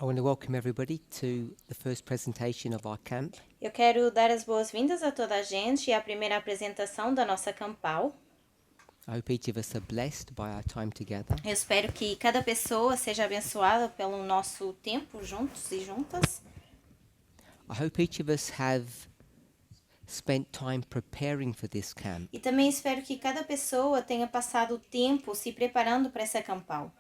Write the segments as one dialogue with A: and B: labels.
A: I want to welcome everybody to the first presentation of our camp.
B: Eu quero dar as boas-vindas a toda a gente à primeira apresentação da nossa campal.
A: I hope each of us are blessed by our time together.
B: Eu espero que cada pessoa seja abençoada pelo nosso tempo juntos e juntas.
A: I hope each of us have spent time preparing for this camp.
B: E também espero que cada pessoa tenha passado tempo se preparando para essa campal.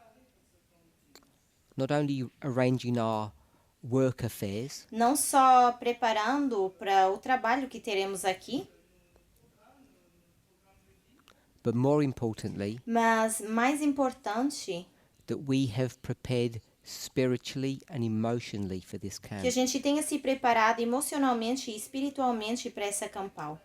A: Not only arranging our work affairs,
B: Não só preparando para o trabalho que teremos aqui,
A: but more importantly,
B: mas mais importante,
A: that we have prepared spiritually and emotionally for this camp.
B: que a gente tenha se preparado emocionalmente e espiritualmente para essa campal.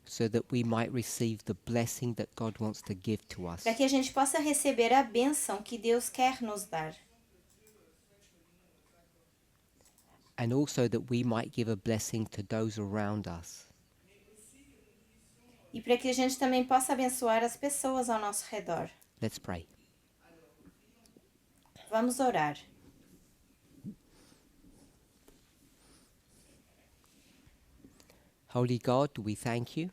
A: So that we might receive the blessing that God wants to give to us.
B: Para que a gente possa receber a bênção que Deus quer nos dar.
A: And also that we might give a blessing to those around us.
B: E para que a gente também possa abençoar as pessoas ao nosso redor.
A: Let's pray.
B: Vamos orar.
A: Holy God, we thank you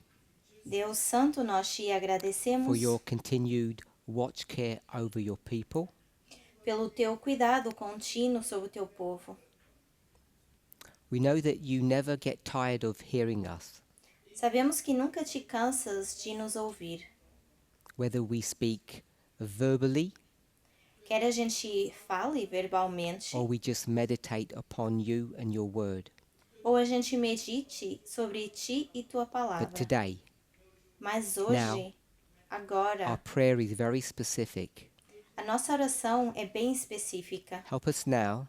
B: Deus Santo, nós te
A: for
B: agradecemos
A: your continued watch care over your people.
B: pelo teu cuidado contínuo sobre o teu povo.
A: We know that you never get tired of hearing us,
B: Sabemos que nunca te cansas de nos ouvir.
A: whether we speak verbally
B: Quer a gente fale verbalmente,
A: or we just meditate upon you and your word.
B: ou a gente medite sobre ti e tua
A: But
B: palavra.
A: today,
B: Mas hoje,
A: our
B: agora,
A: prayer is very specific.
B: a nossa oração é bem específica.
A: Help us now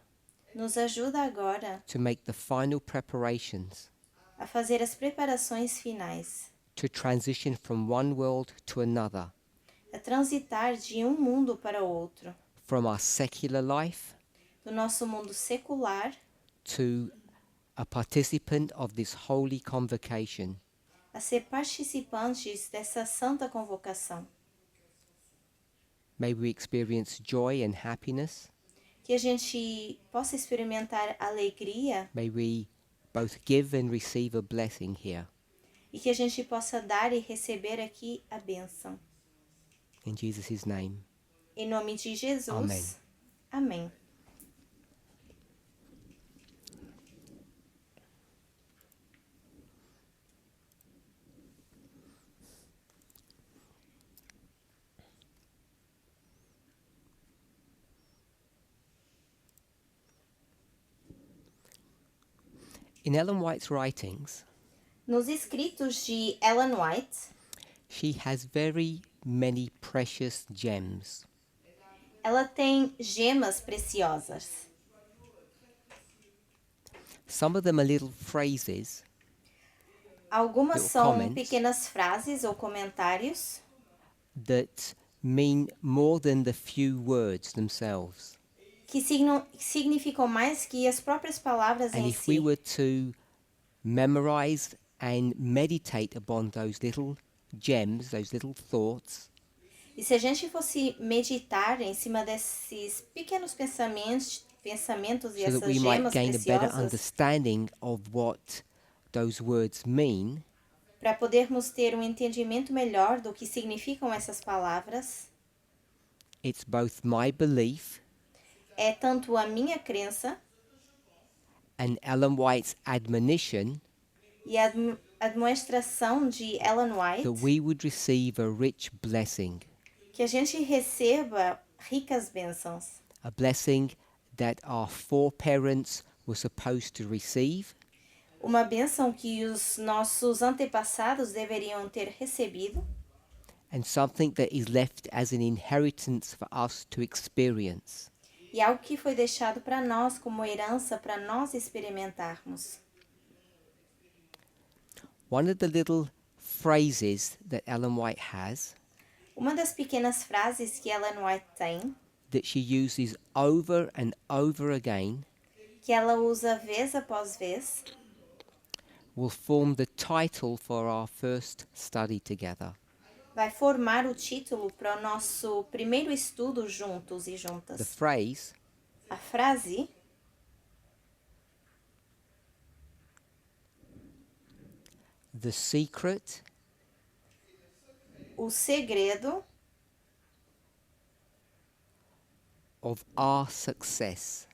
B: Nos ajuda agora
A: to make the final preparations
B: a fazer as preparações finais,
A: to transition from one world to another,
B: a transitar de um mundo para outro,
A: from our secular life
B: do nosso mundo secular
A: to a participant of this holy convocation.
B: a ser participantes dessa santa convocação.
A: May we experience joy and happiness.
B: Que a gente possa experimentar alegria
A: May we both give and receive a blessing here.
B: e que a gente possa dar e receber aqui a bênção.
A: In Jesus' name.
B: Em nome de Jesus.
A: Amém.
B: Amém.
A: In Ellen White's writings,
B: Nos escritos de Ellen White,
A: she has very many precious gems.
B: ela tem gemas preciosas.
A: Some of them are little phrases
B: Algumas
A: Little
B: são
A: comments.
B: pequenas frases ou comentários
A: that mean more than the few words themselves.
B: que significam mais que as próprias palavras
A: And
B: em
A: if
B: si.
A: we were to memorize and meditate upon those little gems, those little thoughts,
B: E se a gente fosse meditar em cima desses pequenos pensamentos e
A: so that
B: essas
A: we might
B: gemas
A: gain a better
B: preciosas,
A: understanding of what those words mean,
B: para podermos ter um entendimento melhor do que significam essas palavras,
A: it's both my belief
B: é tanto a minha crença
A: and Ellen White's admonition
B: e a demonstração de Ellen White
A: that we would receive a rich blessing,
B: que a gente receba ricas bênçãos.
A: a blessing that our foreparents were supposed to receive,
B: Uma bênção que os nossos antepassados deveriam ter recebido
A: and something that is left as an inheritance for us to experience.
B: e algo que foi deixado para nós como herança para nós experimentarmos.
A: One of the little phrases that Ellen White has
B: Uma das pequenas frases que Ellen White tem,
A: that she uses over and over again
B: que ela usa vez após vez,
A: will form the title for our first study together.
B: vai formar o título para o nosso primeiro estudo juntos e
A: The
B: juntas.
A: phrase,
B: A frase,
A: the secret
B: o segredo
A: of our success.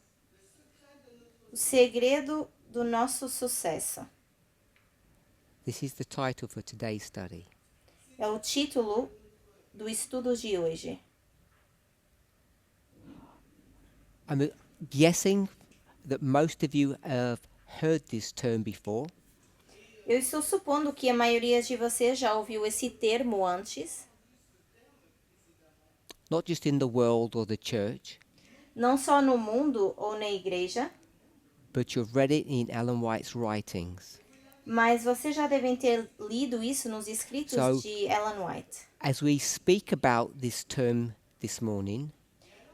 B: o segredo do nosso sucesso.
A: This is the title for today's study.
B: É o título do estudo de hoje.
A: I'm guessing that most of you have heard this term before,
B: Eu estou supondo que a maioria de vocês já ouviu esse termo antes,
A: not just in the world or the church,
B: não só no mundo ou na igreja,
A: but you've read it in Ellen White's writings.
B: mas vocês já devem ter lido isso nos escritos
A: So-
B: de Ellen White.
A: As we speak about this term this morning,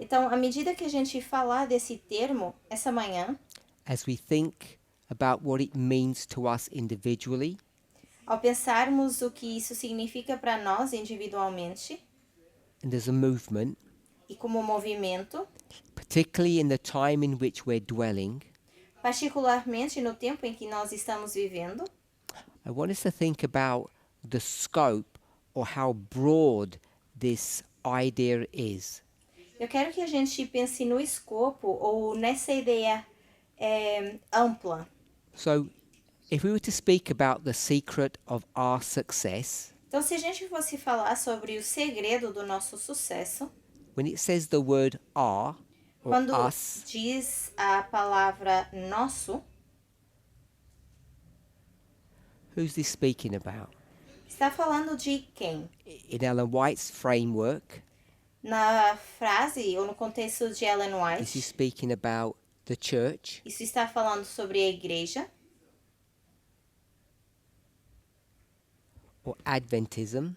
B: Então, à medida que a gente falar desse termo essa manhã,
A: as we think about what it means to us individually,
B: ao pensarmos o que isso significa para nós individualmente
A: and as a movement,
B: e como movimento,
A: particularly in the time in which we're dwelling,
B: particularmente no tempo em que nós estamos vivendo,
A: I want us to think about the scope or how broad this idea is.
B: eu quero que a gente pense no escopo ou nessa ideia ampla.
A: So, if we were to speak about the secret of our success,
B: Então, se a gente fosse falar sobre o segredo do nosso sucesso,
A: when it says the word our or
B: quando
A: us,
B: diz a palavra nosso,
A: who's this speaking about?
B: está falando de quem?
A: In Ellen White's framework,
B: Na frase ou no contexto de Ellen
A: this is
B: White,
A: speaking about the church,
B: isso está falando sobre a igreja,
A: or Adventism,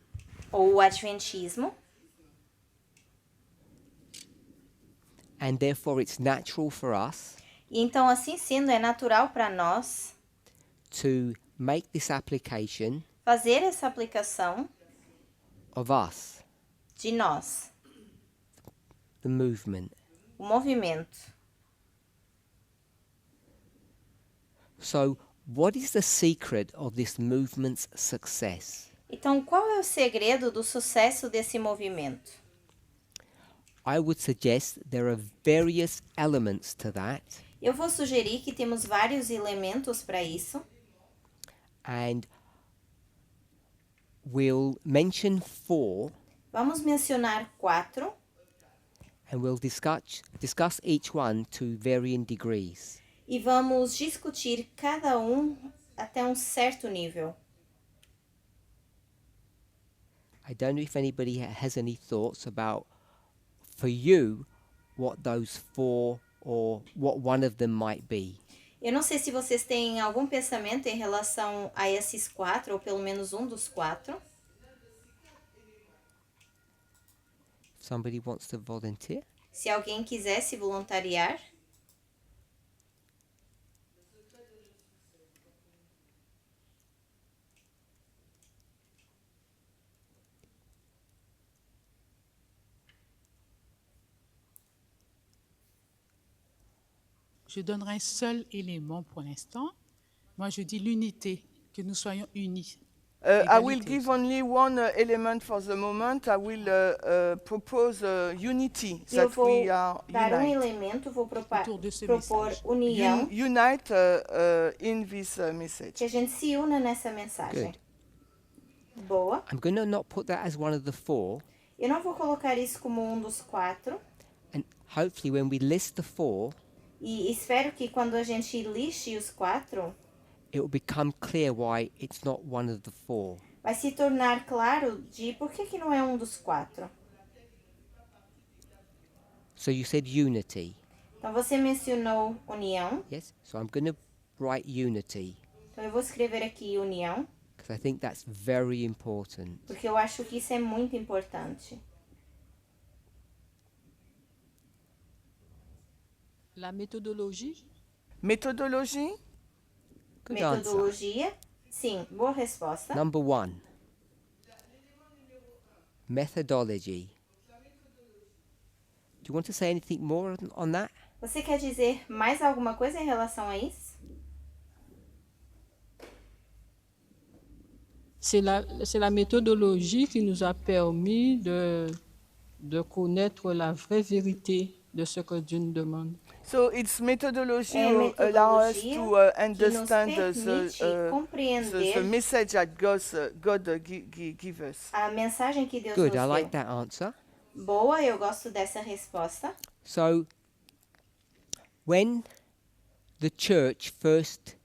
B: ou o adventismo,
A: and therefore it's natural for us
B: e então, assim sendo, é natural para nós
A: to make this application
B: fazer essa aplicação
A: of us,
B: de nós,
A: the movement.
B: o movimento.
A: So, what is the secret of this movement's success?
B: Então, qual é o segredo do sucesso desse movimento?
A: I would suggest there are various elements to that,
B: Eu vou sugerir que temos vários elementos para isso.
A: and we'll mention 4,
B: Vamos mencionar 4
A: and we'll discuss each one to varying degrees.
B: e vamos discutir cada um até um certo nível.
A: I don't know if anybody has any thoughts about, for you, what those 4 or what one of them might be.
B: Eu não sei se vocês têm algum pensamento em relação a esses 4, ou pelo menos um dos 4.
A: If somebody wants to volunteer.
B: Se alguém quiser se voluntariar.
C: Je donnerai un seul élément pour l'instant. Moi, je dis l'unité, que nous soyons unis.
D: I will
C: Égalité.
D: give only one element for the moment. I will propose unity,
B: Eu
D: that
B: vou
D: we are
B: dar um
D: unite.
B: elemento, vou
C: Autour de ce
B: propor
C: message.
B: união,
D: Unite in this message.
B: que a gente se una nessa mensagem.
A: Good.
B: Boa.
A: I'm going to not put that as one of the 4,
B: Eu não vou colocar isso como um dos 4.
A: and hopefully when we list the 4,
B: E espero que quando a gente liste os 4,
A: it will become clear why it's not one of the 4.
B: vai se tornar claro de por que não é um dos 4.
A: So you said unity,
B: Então você mencionou união.
A: yes? So I'm going to write unity,
B: Então eu vou escrever aqui união,
A: because I think that's very important.
B: porque eu acho que isso é muito importante.
E: La méthodologie,
D: Methodology.
A: Good answer.
B: Metodologia. Sim, boa resposta.
A: Number 1, Methodology. Do you want to say anything more on that?
B: Você quer dizer mais alguma coisa em relação a isso?
E: C'est la méthodologie qui nous a permis de connaître la vraie vérité de ce que Dieu nous demande.
D: So it's methodology
B: É
D: who allow us
B: metodologia
D: to
B: que nos
D: understand
B: permite
D: the
B: compreender
D: message that God give us.
B: a mensagem que Deus
A: Good,
B: nos
A: I like
B: deu.
A: that answer.
B: Boa, eu gosto dessa resposta.
A: So, when the church first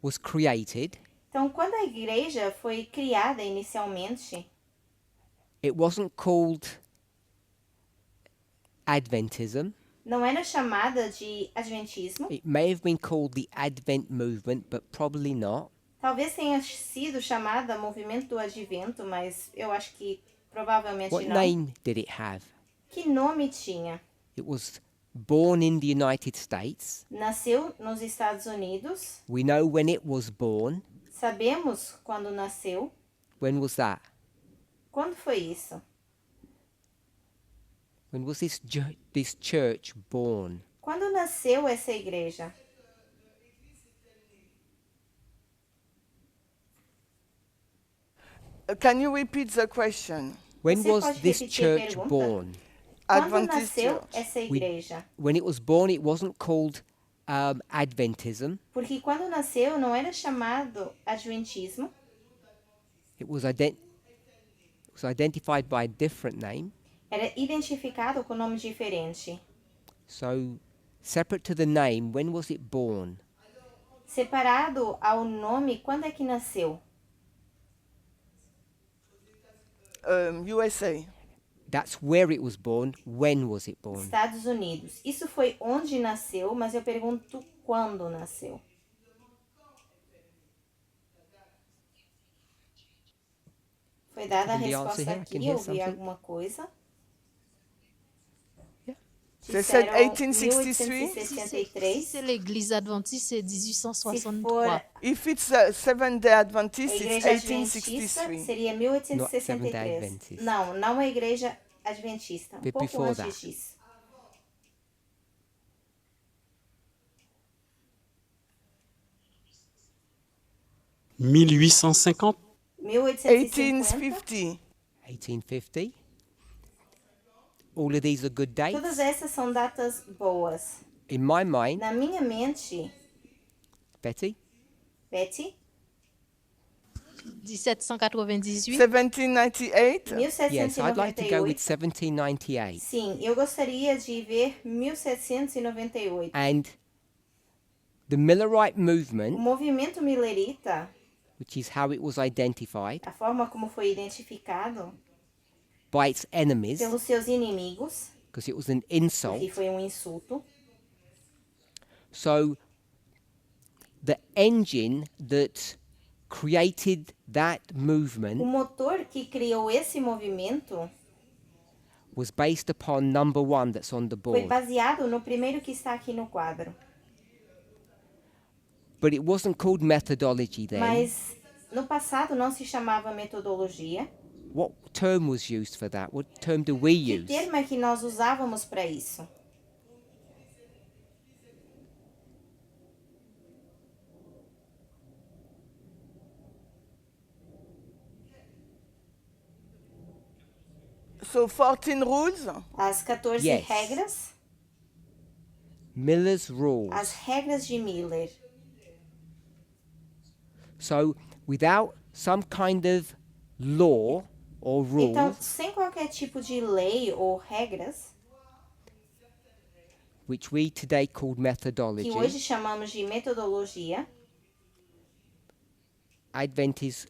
A: was created,
B: Então, quando a igreja foi criada inicialmente,
A: it wasn't called Adventism.
B: não era chamada de Adventismo.
A: It may have been called the Advent movement, but probably not.
B: Talvez tenha sido chamada Movimento do Advento, mas eu acho que provavelmente
A: What
B: não.
A: name did it have?
B: Que nome tinha?
A: It was born in the United States.
B: Nasceu nos Estados Unidos.
A: We know when it was born.
B: Sabemos quando nasceu.
A: When was that?
B: Quando foi isso?
A: When was this church born?
B: Quando nasceu essa igreja?
D: Can you repeat the question?
A: When
B: Você
A: was
B: pode
A: this
B: repetir a
A: church
B: pergunta?
A: born?
B: Quando
D: Adventist
B: nasceu
D: Church.
B: essa igreja?
A: When it was born, it wasn't called Adventism.
B: Porque quando nasceu não era chamado Adventismo.
A: It was identified by a different name.
B: Era identificado com nome diferente.
A: So, separate to the name, when was it born?
B: Separado ao nome, quando é que nasceu?
D: USA.
A: That's where it was born. When was it born?
B: Estados Unidos. Isso foi onde nasceu, mas eu pergunto quando nasceu. Foi dada a
A: Can the answer
B: resposta
A: here? I can
B: aqui,
A: hear
B: ouvi
A: something.
B: alguma coisa?
A: Yeah.
D: They said
B: Disseram
D: 1863?
B: 1863.
F: Si c'est l'église adventiste, c'est
B: Se
F: 1863.
B: for
D: If it's a Seventh-day
B: a
D: Adventist, it's
B: igreja adventista,
D: 1863.
B: seria
A: Not Seventh-day
B: 1863.
A: Adventist.
B: Não a igreja adventista. Um
A: Bit
B: pouco
A: before
B: antes
A: that.
B: disso.
G: « 1850.
B: 1850.
A: 1850. All of these are good dates.
B: Todas essas são datas boas.
A: In my mind,
B: Na minha mente,
A: Betty,
B: Betty,
F: 1798.
D: 1798?
A: yes, I'd like to go with
B: 1798.
A: 1798.
B: Sim, eu gostaria de ver 1798.
A: And the Millerite
B: O
A: movement,
B: movimento millerita,
A: which is how it was identified
B: a forma como foi identificado
A: by its enemies,
B: pelos seus inimigos,
A: because it was an insult.
B: que foi um insulto.
A: So the engine that created that
B: O
A: movement
B: motor que criou esse movimento
A: was based upon number one that's on the
B: foi
A: board.
B: baseado no primeiro que está aqui no quadro.
A: But it wasn't called methodology then.
B: Mas no passado não se chamava metodologia.
A: What term was used for that? What term do we
B: Que
A: use?
B: termo é que nós usávamos para isso?
D: So 14 rules?
B: As 14
A: Yes.
B: regras,
A: Miller's rules.
B: as regras de Miller.
A: So without some kind of law or
B: Então,
A: rules,
B: sem qualquer tipo de lei ou regras,
A: which we today call
B: que
A: methodology,
B: hoje chamamos de metodologia,
A: Adventists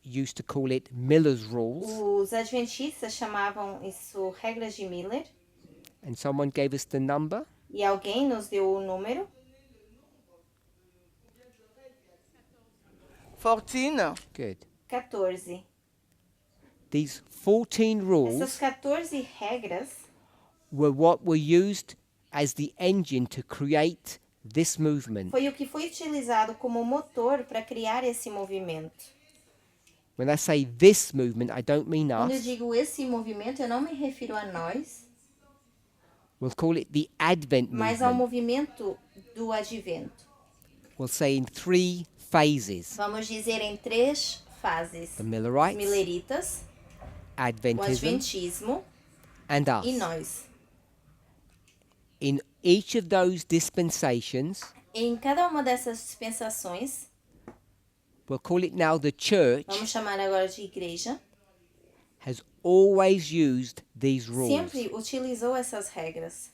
A: used to call it Miller's rules,
B: os adventistas chamavam isso regras de Miller,
A: and someone gave us the number.
B: e alguém nos deu o número
D: 14?
A: Good.
B: 14.
A: These 14
B: Essas
A: rules
B: 14 regras
A: were what were used as the engine to create this movement.
B: foi o que foi utilizado como motor para criar esse movimento.
A: When I say this movement, I don't mean
B: Quando eu
A: us.
B: digo esse movimento, eu não me refiro a nós,
A: We'll call it the Advent
B: mas ao
A: movement.
B: movimento do advento.
A: We'll say in 3 phases.
B: Vamos dizer em 3 fases:
A: The
B: os
A: Millerites,
B: mileritas, o
A: Adventism,
B: adventismo
A: and
B: e
A: us.
B: nós.
A: In each of those dispensations,
B: Em cada uma dessas dispensações,
A: we'll call it now the church,
B: vamos chamar agora de igreja,
A: has always used these rules.
B: sempre utilizou essas regras.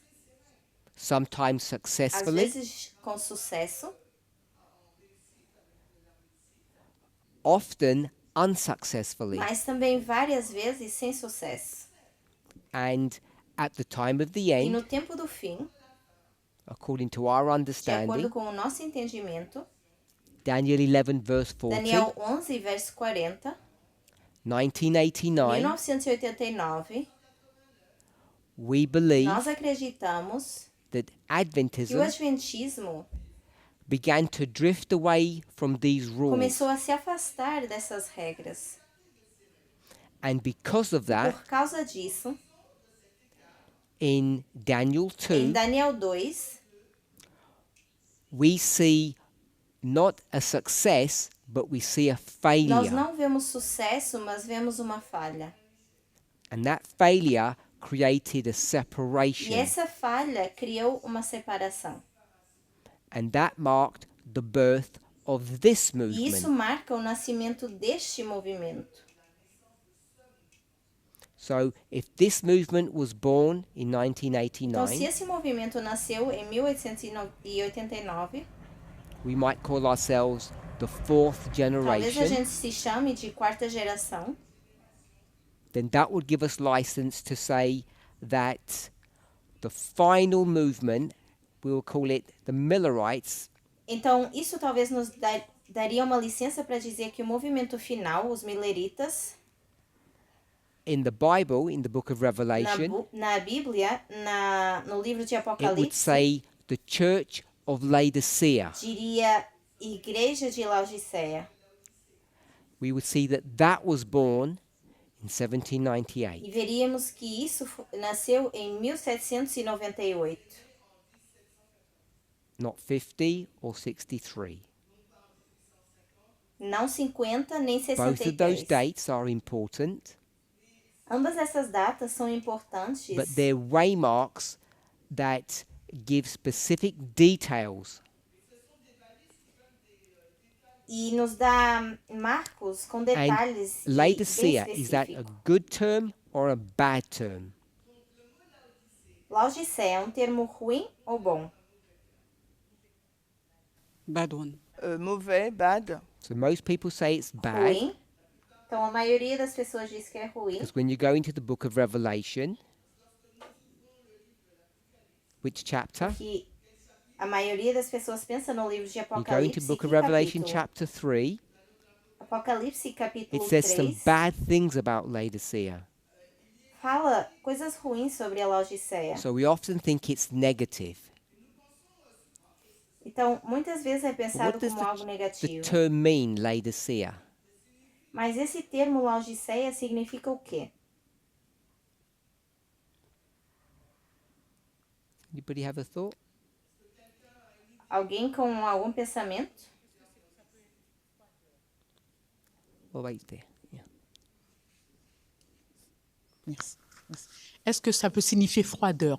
A: Sometimes
B: Às
A: successfully,
B: vezes com sucesso,
A: often unsuccessfully.
B: mas também várias vezes sem sucesso.
A: And at the time of the
B: E no
A: end,
B: tempo do fim,
A: according to our
B: de
A: understanding,
B: acordo com o nosso entendimento,
A: Daniel 11 verse 40,
B: Daniel 11, verso 40,
A: 1989,
B: 1989,
A: we believe
B: nós acreditamos
A: that
B: que
A: Adventism
B: o adventismo
A: began to drift away from these rules.
B: começou a se afastar dessas regras.
A: And because of that,
B: Por causa disso,
A: in Daniel
B: em
A: 2,
B: Daniel 2,
A: we see not a success, but we see a
B: nós
A: failure.
B: não vemos sucesso, mas vemos uma falha.
A: And that failure created a
B: E
A: separation.
B: essa falha criou uma separação.
A: And that marked the birth of this
B: E isso
A: movement.
B: marca o nascimento deste movimento.
A: So if this movement was born in
B: Então, se
A: 1989,
B: esse movimento nasceu em 1889,
A: we might call ourselves the fourth
B: talvez a
A: generation.
B: gente se chame de quarta geração.
A: Then that would give us license to say that the final movement, we will call it the Millerites,
B: Então, isso talvez nos daria uma licença para dizer que o movimento final, os mileritas,
A: in the Bible, in the book of
B: na,
A: Revelation,
B: na Bíblia, no livro de
A: it would
B: Apocalipse,
A: say the Church of Laodicea.
B: diria Igreja de Laodiceia.
A: We would see that that was born in 1798.
B: E veríamos que isso nasceu em 1798,
A: Not 50 or 63.
B: não 50 nem
A: Both of those
B: 63.
A: dates are important,
B: Ambas essas datas são importantes,
A: but they're waymarks that give specific details.
B: e nos dá marcos com detalhes
A: And
B: bem
A: Laodicea, is that a
B: específicos.
A: good term or a bad term?
B: Laodiceia é um termo ruim ou bom?
G: Bad one.
D: Mauvais, bad.
A: So most people say it's bad,
B: Ruim. Então, a maioria das pessoas diz que é ruim.
A: because when you go into the book of Revelation, which chapter?
B: Que a maioria das pessoas pensa no livro de
A: You go into
B: Apocalipse.
A: the book
B: Que
A: of Revelation
B: capítulo?
A: chapter 3,
B: Apocalipse capítulo
A: it says some
B: 3
A: bad things about Laodicea.
B: fala coisas ruins sobre a Laodiceia.
A: So we often think it's negative.
B: Então, muitas vezes é
A: But
B: pensado
A: what does
B: como algo
A: the
B: negativo.
A: term mean, Laodicea?
B: Mas esse termo Laodiceia significa o quê?
A: Anybody have a thought?
B: Alguém com algum pensamento?
A: Oh, wait there. Yeah.
C: Merci. Merci. Est-ce que ça peut signifier froideur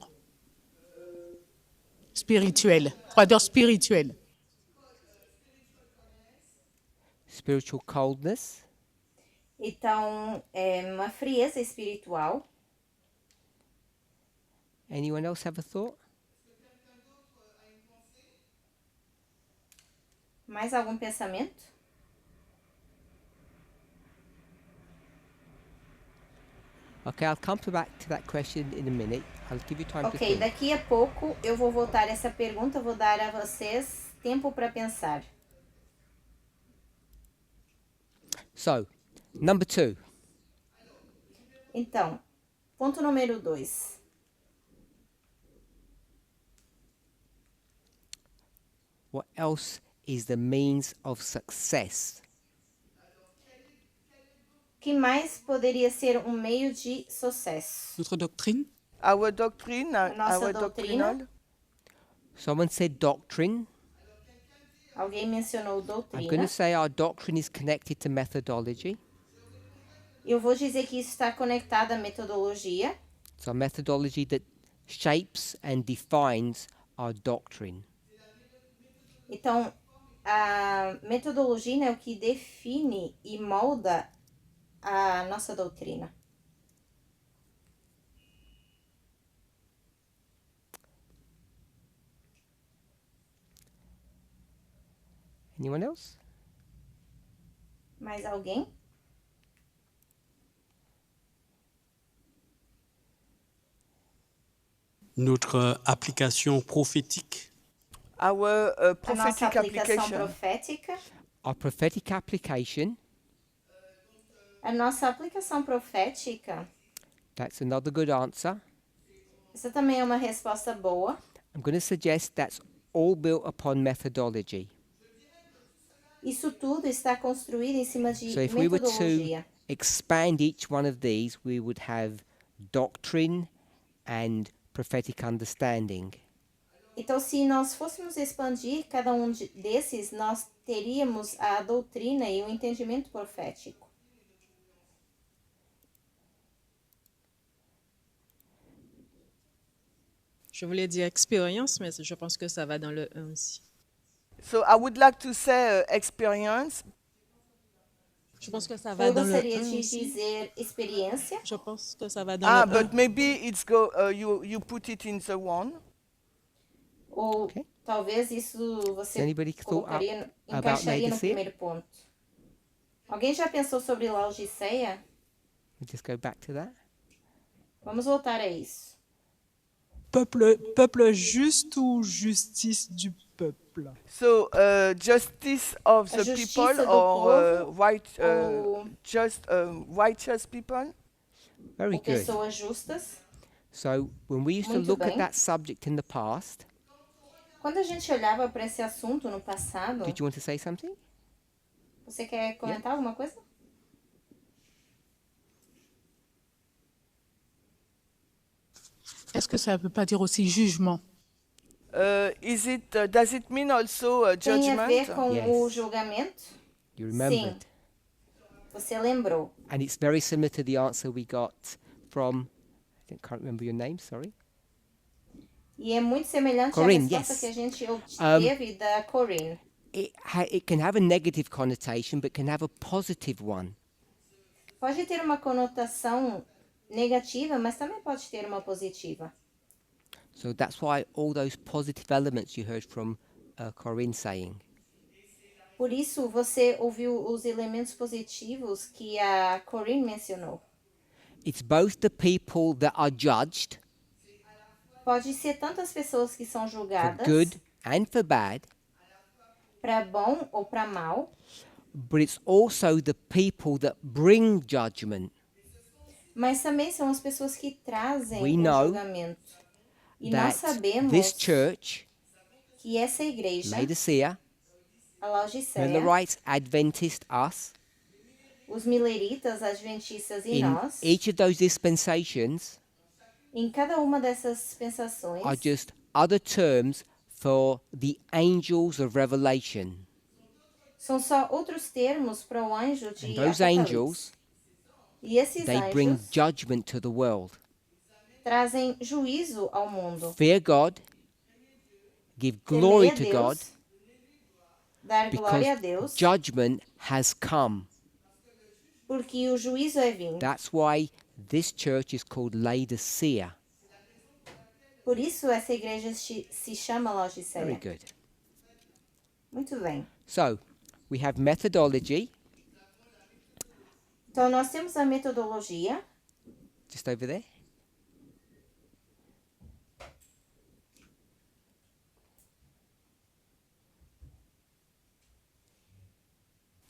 C: spirituelle? Froideur spirituelle.
A: Spiritual coldness.
B: Então, é uma frieza espiritual.
A: Anyone else have a thought?
B: Mais algum pensamento?
A: Okay, I'll come back to that question in a minute. I'll give you time to
B: Ok,
A: think.
B: daqui a pouco eu vou voltar a essa pergunta, vou dar a vocês tempo para pensar.
A: So, number 2.
B: Então, ponto número 2.
A: What else is the means of success?
B: que mais poderia ser um meio de sucesso?
C: Notre doctrine,
D: Our doctrine,
B: Nossa
D: our
B: doutrina.
D: doctrinal.
A: Someone said doctrine.
B: Alguém mencionou
A: I'm going
B: doutrina.
A: to say our doctrine is connected to methodology.
B: Eu vou dizer que isso está conectado à metodologia.
A: It's our methodology that shapes and defines our doctrine.
B: Então, a metodologia é o que define e molda a nossa doutrina.
A: Anyone else?
B: Mais alguém?
G: Notre application prophétique,
D: Our
B: A nossa
D: prophetic
B: aplicação
D: application.
B: profética.
A: Our prophetic application,
B: A nossa aplicação profética.
A: that's another good answer.
B: Essa também é uma resposta boa.
A: I'm going to suggest that's all built upon methodology.
B: Isso tudo está construído em cima de
A: So if we were to
B: metodologia.
A: expand each one of these, we would have doctrine and prophetic understanding.
B: Então, se nós fôssemos expandir cada um desses, nós teríamos a doutrina e o entendimento profético.
H: Je voulais dire expérience, mais je pense que ça va dans le 1 aussi.
D: So I would like to say experience.
H: Je pense que ça va
B: Eu
H: dans le
B: gostaria
H: 1
B: de
H: aussi.
B: dizer experiência,
H: Je pense que ça va dans
D: Ah,
H: le 1.
D: but maybe it's you put it in the one.
B: ou
A: Ok.
B: talvez isso você
A: Anybody thought
B: colocaria,
A: about
B: encaixaria no
A: Laodicea?
B: primeiro ponto. Alguém já pensou sobre Laodiceia?
A: We just go back to that.
B: Vamos voltar a isso.
I: Peuple juste ou justice du peuple?
D: So justice of
B: A
D: the
B: justiça
D: people
B: do
D: or
B: povo
D: right,
B: ou,
D: just righteous people.
A: Very
B: ou
A: good.
B: pessoas justas?
A: So when we used to
B: Muito
A: look at
B: bem.
A: that subject in the past,
B: Quando a gente olhava para esse assunto no passado,
A: did you want to say something?
B: você quer comentar alguma coisa?
C: est-ce que ça ne veut pas dire aussi jugement?
D: Does it mean also
B: Tem a ver
D: judgment?
B: com
A: Yes.
B: o julgamento?
A: You remembered.
B: Você lembrou.
A: And it's very similar to the answer we got from, I can't remember your name, sorry.
B: E é muito semelhante
A: Corinne,
B: à resposta
A: yes.
B: que a gente obteve da Corinne.
A: It can have a negative connotation, but can have a positive one.
B: Pode ter uma conotação negativa, mas também pode ter uma positiva.
A: So that's why all those positive elements you heard from Corinne saying.
B: Por isso, você ouviu os elementos positivos que a Corinne mencionou.
A: It's both the people that are judged
B: Pode ser tanto as pessoas que são
A: for
B: julgadas
A: good and for bad,
B: para bom ou para mal,
A: but it's also the people that bring judgment.
B: mas também são as pessoas que trazem
A: We
B: o
A: know
B: julgamento. E nós
A: That
B: sabemos
A: this church,
B: que essa igreja,
A: Laodicea,
B: a Laodiceia,
A: Millerites, Adventist, us,
B: os mileritas, adventistas e
A: in
B: nós,
A: each of those dispensations
B: em cada uma dessas dispensações,
A: are just other terms for the angels of Revelation.
B: são só outros termos para o anjo de
A: And those
B: Apocalipse.
A: angels,
B: E esses
A: they bring
B: anjos
A: judgment to the world.
B: trazem juízo ao mundo.
A: Fear God, give glory
B: Temer
A: to
B: a
A: God,
B: Deus, dar glória a
A: because
B: Deus,
A: judgment has come.
B: porque o juízo é vindo.
A: That's why this church is called Laodicea.
B: Por isso essa igreja se chama
A: Very
B: Laodiceia.
A: good.
B: Muito bem.
A: So, we have methodology,
B: Então nós temos a metodologia,
A: just over there.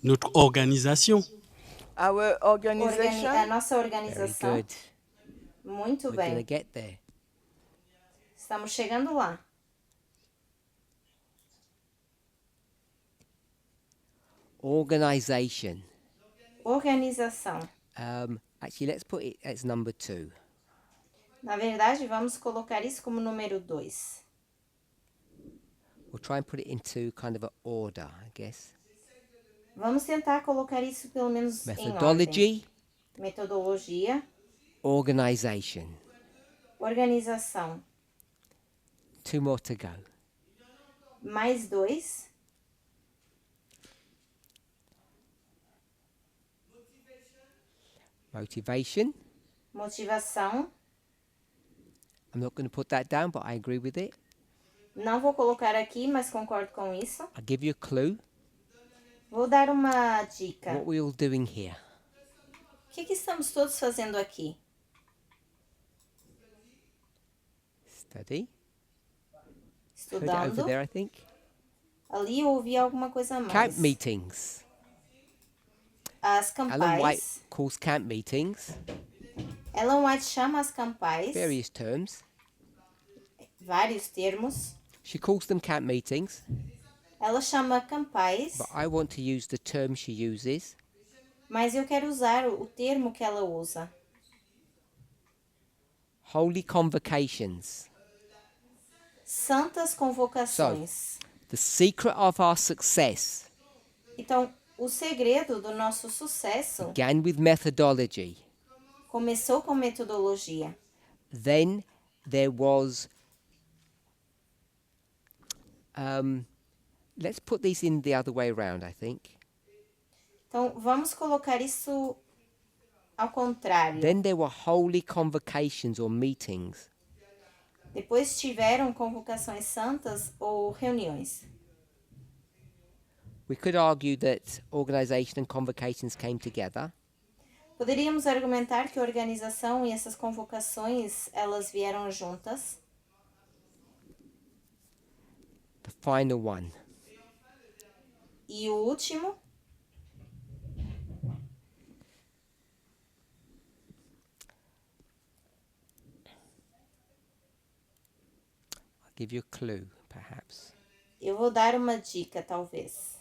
G: notre organisation,
D: Our organization.
B: a nossa
A: Very
B: organização.
A: good.
B: Muito
A: We're going to
B: bem.
A: get there.
B: Estamos chegando lá.
A: Organization.
B: Organização.
A: Actually, let's put it as number 2.
B: Na verdade, vamos colocar isso como número 2.
A: We'll try and put it into kind of an order, I guess.
B: Vamos tentar colocar isso pelo menos em ordem.
A: Methodology,
B: Metodologia,
A: organization.
B: organização.
A: 2 more to go.
B: Mais 2.
A: Motivation.
B: Motivação.
A: I'm not going to put that down, but I agree with it.
B: Não vou colocar aqui, mas concordo com isso.
A: I'll give you a clue.
B: Vou dar uma dica.
A: What we're all doing here.
B: O que estamos todos fazendo aqui?
A: Study. Heard it over
B: Estudando.
A: there, I think.
B: Ali eu ouvi alguma coisa a mais.
A: Camp meetings.
B: As
A: Ellen
B: campais.
A: White calls camp meetings
B: Ellen White chama as campais.
A: various terms.
B: Vários termos.
A: She calls them camp meetings,
B: Ela chama campais,
A: but I want to use the term she uses.
B: mas eu quero usar o termo que ela usa.
A: Holy convocations.
B: Santas convocações.
A: The secret of our success
B: Então, o segredo do nosso sucesso
A: began with methodology.
B: começou com metodologia.
A: Then there was, let's put these in the other way around, I think.
B: Então, vamos colocar isso ao contrário.
A: Then there were holy convocations or meetings.
B: Depois tiveram convocações santas ou reuniões.
A: We could argue that organization and convocations came together,
B: Poderíamos argumentar que a organização e essas convocações, elas vieram juntas.
A: the final one.
B: E o último,
A: I'll give you a clue, perhaps.
B: eu vou dar uma dica, talvez.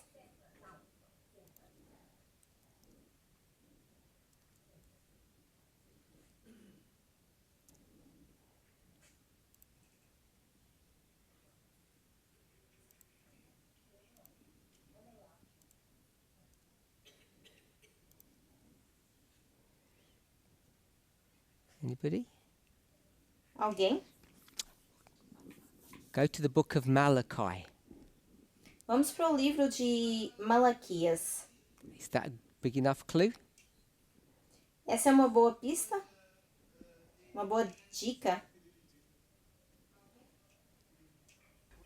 A: Anybody?
B: Alguém?
A: Go to the book of Malachi.
B: Vamos para o livro de Malaquias.
A: Is that a big enough clue?
B: Essa é uma boa pista? Uma boa dica?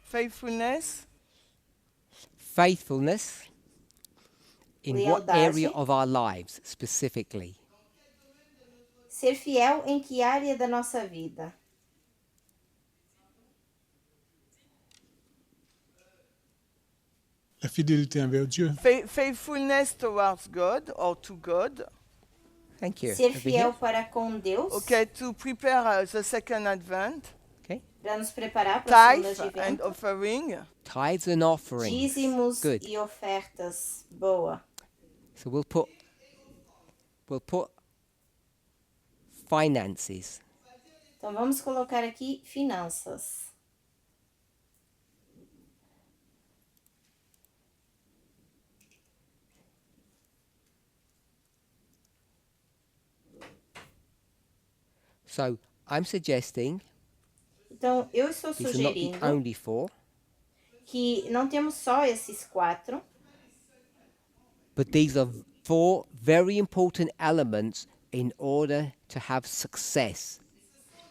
D: Faithfulness,
A: Faithfulness in what
B: Lealdade.
A: area of our lives specifically?
B: Ser fiel em que área da nossa vida?
J: La fidélité envers Dieu.
D: faithfulness towards God or to God.
A: Thank you.
B: Ser
A: Over
B: fiel
A: here.
B: para com Deus?
D: Okay, to prepare the second Advent,
A: Okay.
B: Para nos preparar para a segunda
D: tithe and
B: advento?
D: offering.
A: Tithes and offerings.
B: Dízimos
A: Good.
B: e ofertas. Boa.
A: So we'll put finances.
B: Então vamos colocar aqui finanças.
A: So I'm suggesting
B: Então eu estou
A: these are not the
B: sugerindo
A: only 4,
B: que não temos só esses 4,
A: but these are 4 very important elements in order to have success.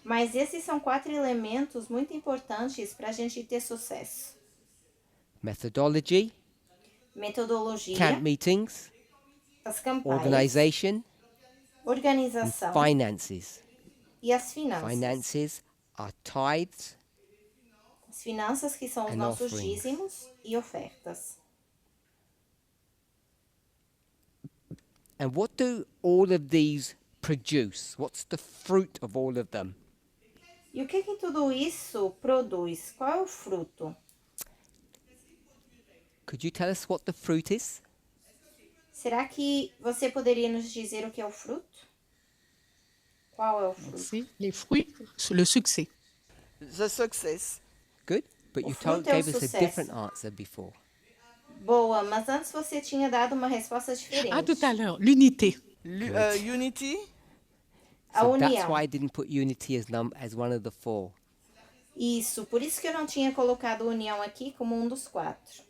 B: mas esses são 4 elementos muito importantes para a gente ter sucesso.
A: Methodology,
B: Metodologia,
A: camp meetings,
B: as campais,
A: organization, and
B: organização
A: finances.
B: e as finanças.
A: Finances are tithes
B: As finanças que são os
A: and
B: nossos
A: offerings.
B: dízimos e ofertas.
A: And what do all of these produce? What's the fruit of all of them?
B: E o que tudo isso produz? Qual é o fruto?
A: Could you tell us what the fruit is?
B: Será que você poderia nos dizer o que é o fruto? Qual é o fruto?
C: C'est les fruits, le succès.
D: The success.
A: Good. But
B: O
A: you
B: fruto é o
A: gave us a
B: sucesso.
A: different answer before.
B: Boa, mas antes você tinha dado uma resposta diferente.
C: Ah, tout à l'heure, l'unité.
D: Unity.
B: A
A: So that's
B: união.
A: why I didn't put unity as one of the 4.
B: Isso, por isso que eu não tinha colocado união aqui como um dos 4.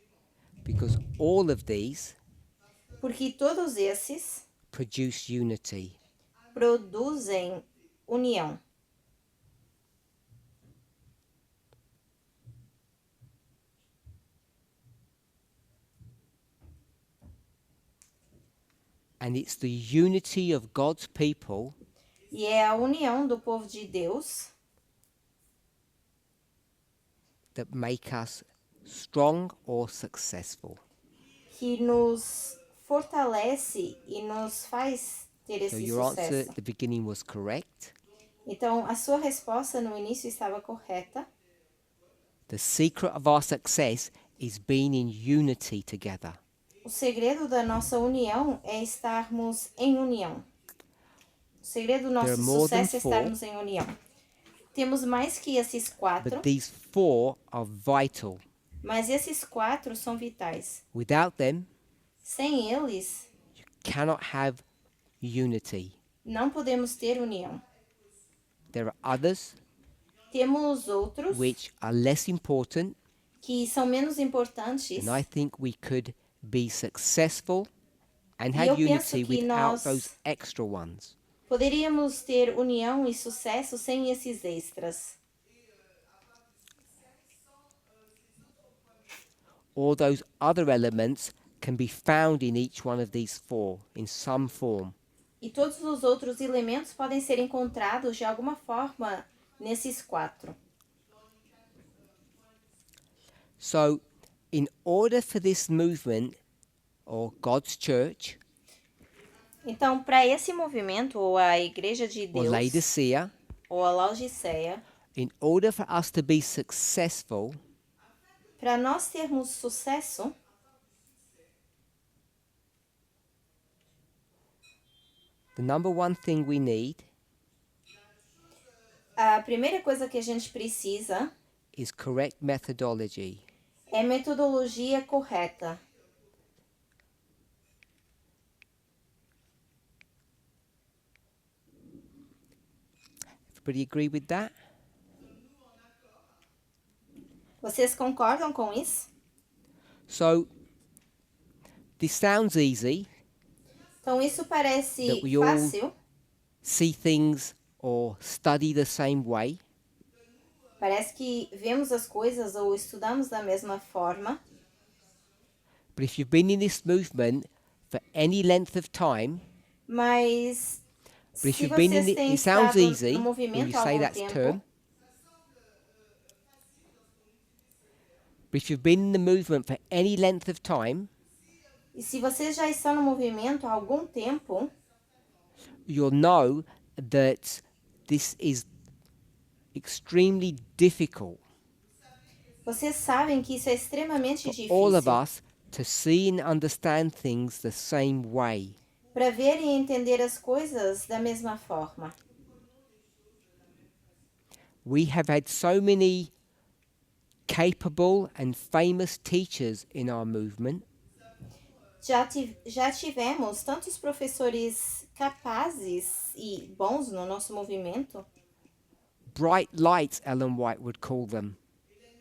A: Because all of these
B: Porque todos esses
A: produce unity.
B: produzem união.
A: And it's the unity of God's people
B: E é a união do povo de Deus
A: that make us strong or successful.
B: que nos fortalece e nos faz ter
A: So
B: esse
A: your answer
B: sucesso.
A: at the beginning was correct.
B: Então, a sua resposta no início estava correta.
A: The secret of our success is being in unity together.
B: O segredo da nossa união é estarmos em união. O segredo do
A: There
B: nosso
A: are more than
B: sucesso é
A: 4.
B: estarmos em união. Temos mais que esses 4,
A: But these 4 are vital.
B: mas esses 4 são vitais.
A: Without them,
B: Sem eles,
A: cannot have unity.
B: não podemos ter união.
A: There are others
B: Temos outros
A: which are less important,
B: que são menos importantes.
A: and I think we could be successful and
B: E
A: have
B: eu penso
A: unity
B: que
A: without
B: nós
A: those extra ones.
B: Poderíamos ter união e sucesso sem esses extras.
A: All those other elements can be found in each one of these 4 in some form.
B: E todos os outros elementos podem ser encontrados de alguma forma nesses 4.
A: So, in order for this movement or God's church
B: Então, para esse movimento, ou a Igreja de
A: or
B: Deus,
A: Laodicea,
B: ou a Laodiceia,
A: in order for us to be successful,
B: para nós termos sucesso,
A: the number one thing we need
B: a primeira coisa que a gente precisa
A: is correct methodology.
B: é metodologia correta.
A: Everybody agree with that?
B: Vocês concordam com isso?
A: So, this sounds easy.
B: Então, isso parece
A: That we all-
B: fácil,
A: See things or study the same way.
B: parece que vemos as coisas ou estudamos da mesma forma,
A: But if you've been in this movement for any length of time,
B: mas
A: but if
B: se
A: you've been in
B: vocês
A: it,
B: têm
A: it sounds
B: estado
A: easy
B: no
A: when
B: movimento
A: you
B: há
A: say
B: algum
A: that
B: tempo,
A: term. But if you've been in the movement for any length of time,
B: e se vocês já estão no movimento há algum tempo,
A: you'll know that this is extremely difficult
B: vocês sabem que isso é extremamente
A: for all of
B: difícil
A: us to see and understand things the same way.
B: para ver e entender as coisas da mesma forma.
A: We have had so many capable and famous teachers in our movement,
B: Já tivemos tantos professores capazes e bons no nosso movimento
A: bright lights, Ellen White would call them.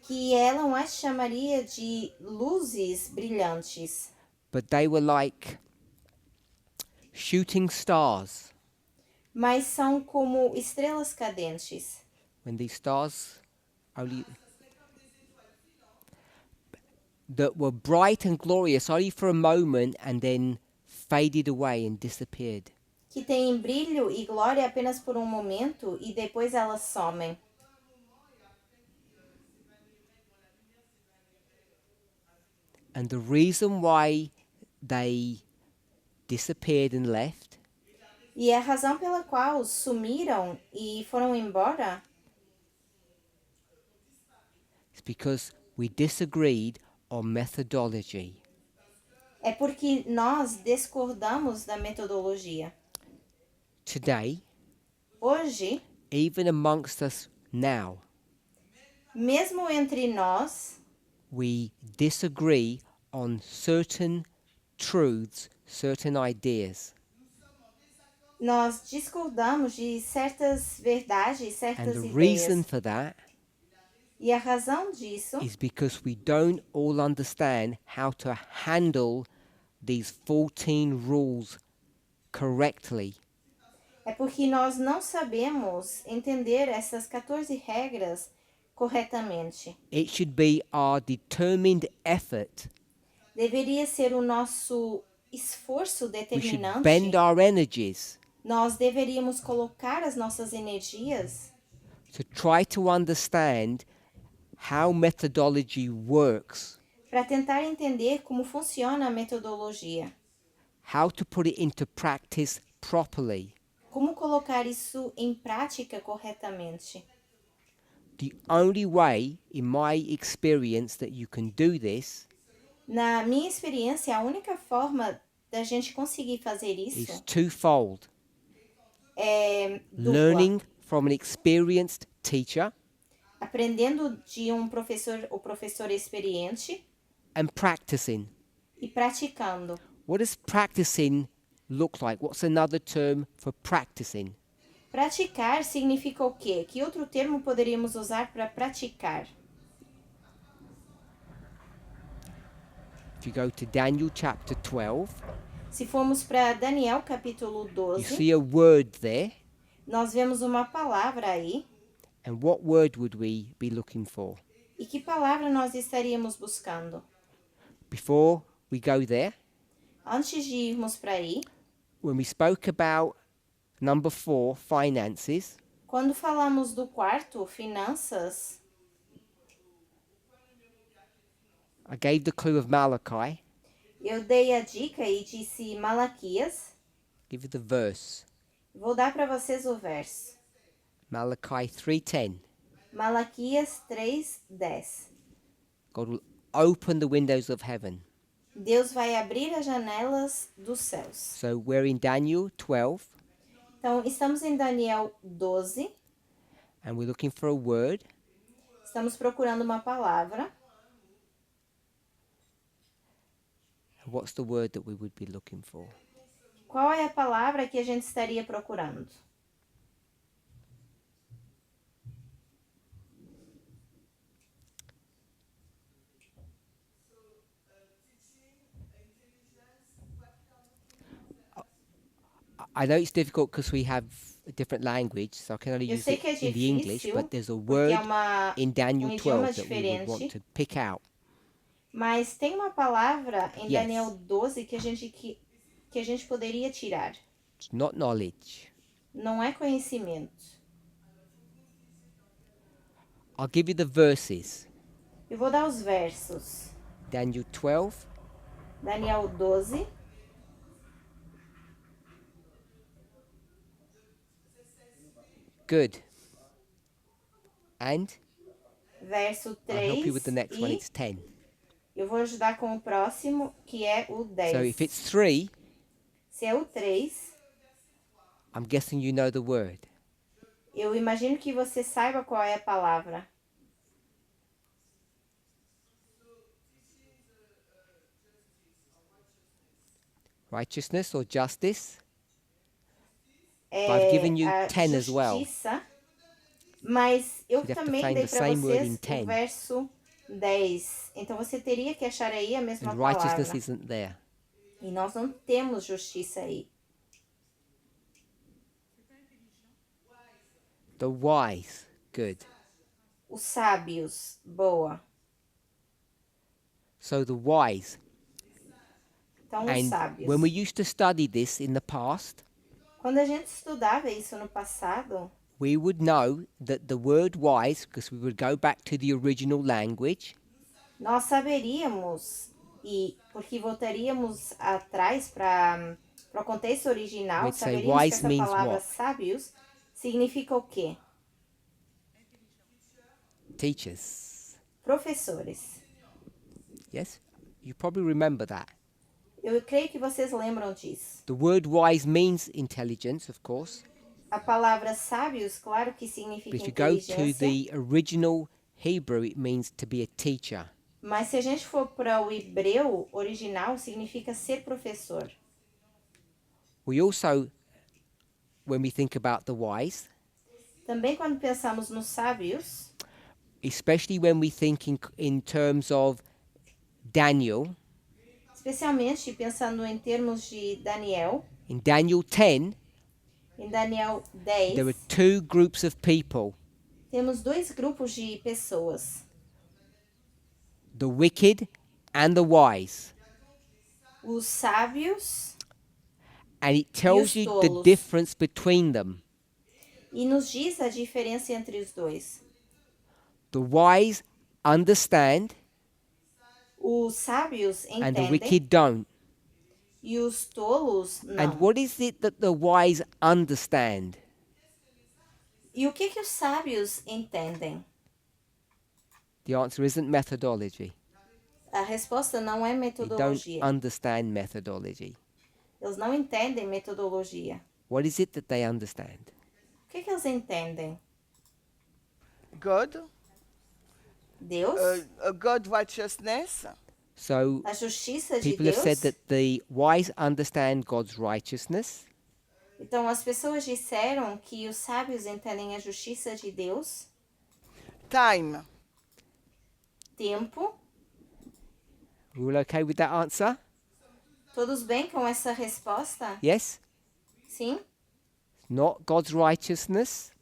B: que Ellen White chamaria de luzes brilhantes,
A: But they were like shooting stars.
B: mas são como estrelas cadentes.
A: When these stars only that were bright and glorious only for a moment and then faded away and disappeared.
B: Que têm brilho e glória apenas por um momento e depois elas somem.
A: And the reason why they disappeared and left
B: E a razão pela qual sumiram e foram embora
A: is because we disagreed on methodology.
B: É porque nós discordamos da metodologia.
A: Today,
B: Hoje,
A: even amongst us now,
B: mesmo entre nós,
A: we disagree on certain truths, certain ideas.
B: nós discordamos de certas verdades,
A: And
B: certas
A: the
B: ideias.
A: reason for that
B: E a razão disso
A: is because we don't all understand how to handle these 14 rules correctly.
B: é porque nós não sabemos entender essas 14 regras corretamente.
A: It should be our determined effort.
B: Deveria ser o nosso esforço
A: We should
B: determinante.
A: bend our energies
B: Nós deveríamos colocar as nossas energias
A: to try to understand how methodology works,
B: para tentar entender como funciona a metodologia.
A: how to put it into practice properly.
B: Como colocar isso em prática corretamente.
A: The only way, in my experience, that you can do this
B: Na minha experiência, a única forma da gente conseguir fazer
A: is
B: isso
A: twofold.
B: é dupla.
A: Learning from an experienced teacher
B: Aprendendo de um professor ou professora experiente
A: and practicing.
B: e praticando.
A: What does practicing look like? What's another term for practicing?
B: Praticar significa o quê? Que outro termo poderíamos usar para praticar?
A: If you go to Daniel chapter 12,
B: Se formos para Daniel capítulo
A: you
B: 12,
A: see a word there.
B: nós vemos uma palavra aí.
A: And what word would we be looking for?
B: E que palavra nós estaríamos buscando?
A: Before we go there,
B: Antes de irmos para aí,
A: when we spoke about number 4, finances,
B: quando falamos do quarto, finanças,
A: I gave the clue of Malachi.
B: eu dei a dica e disse Malaquias.
A: Give you the verse.
B: Vou dar para vocês o verso.
A: Malachi 3:10.
B: Malaquias 3:10.
A: God will open the windows of heaven.
B: Deus vai abrir as janelas dos céus.
A: So we're in Daniel 12
B: Então, estamos em Daniel 12.
A: and we're looking for a word.
B: Estamos procurando uma palavra.
A: What's the word that we would be looking for?
B: Qual é a palavra que a gente estaria procurando?
A: I know it's difficult because we have a different language, so I can only
B: Eu
A: use
B: sei
A: it
B: que é
A: in the English,
B: difícil,
A: but there's a
B: porque
A: word
B: é uma,
A: in Daniel
B: idioma
A: 12 that we would want
B: diferente.
A: to pick out.
B: Mas tem uma palavra em
A: Yes.
B: Daniel 12 que a gente poderia tirar.
A: It's not knowledge.
B: Não é conhecimento.
A: I'll give you the verses.
B: Eu vou dar os versos.
A: Daniel 12,
B: Daniel 12,
A: good. And
B: verso
A: I'll help you
B: 3
A: with the next one,
B: e
A: it's 10.
B: eu vou ajudar com o próximo, que é o 10.
A: So if it's 3,
B: Se é o 3,
A: I'm guessing you know the word.
B: eu imagino que você saiba qual é a palavra.
A: Righteousness or justice?
B: É
A: I've given you
B: a
A: 10 as well.
B: justiça, mas eu
A: You'd have to
B: também
A: find
B: dei
A: the
B: para
A: same word
B: vocês
A: in 10.
B: o verso 10. Então você teria que achar aí a mesma
A: And
B: palavra.
A: righteousness isn't there.
B: E nós não temos justiça aí.
A: The wise, good.
B: Os sábios, boa.
A: So the wise.
B: Então, os
A: And
B: sábios.
A: when we used to study this in the past,
B: Quando a gente estudava isso no passado,
A: we would know that the word wise, because we would go back to the original language,
B: nós saberíamos, e porque voltaríamos atrás para o contexto original,
A: We'd say
B: saberíamos que
A: wise
B: essa
A: means
B: palavra
A: what?
B: sábios significa o quê?
A: teachers.
B: Professores.
A: Yes? You probably remember that.
B: Eu creio que vocês lembram disso.
A: The word wise means intelligence, of course.
B: A palavra sábios, claro que
A: But
B: significa
A: if you go to
B: inteligência.
A: the original Hebrew, it means to be a teacher.
B: Mas se a gente for para o hebreu original, significa ser professor.
A: We also, when we think about the wise,
B: Também quando pensamos nos sábios,
A: especially when we think in terms of Daniel,
B: especialmente pensando em termos de Daniel,
A: in Daniel 10,
B: em Daniel 10,
A: there are two groups of people,
B: temos dois grupos de pessoas,
A: the wicked and the wise.
B: os sábios,
A: And it tells
B: os
A: you the
B: tolos.
A: difference between them.
B: e nos diz a diferença entre os dois.
A: The wise understand
B: Os sábios
A: and the
B: entendem
A: wicked don't.
B: e os tolos não.
A: And what is it that the wise understand?
B: E o que os sábios entendem?
A: The answer isn't methodology.
B: A resposta não é
A: They don't
B: metodologia.
A: understand methodology.
B: Eles não entendem metodologia.
A: What is it that they understand?
B: O que eles entendem?
D: God,
B: Deus,
D: God righteousness,
A: So
B: a justiça de
A: people have
B: Deus.
A: said that the wise understand God's righteousness
B: Então, as pessoas disseram que os sábios entendem a justiça de Deus,
D: time,
B: tempo.
A: We're all okay with that answer?
B: Todos bem com essa resposta?
A: Yes?
B: Sim?
A: Not God's righteousness?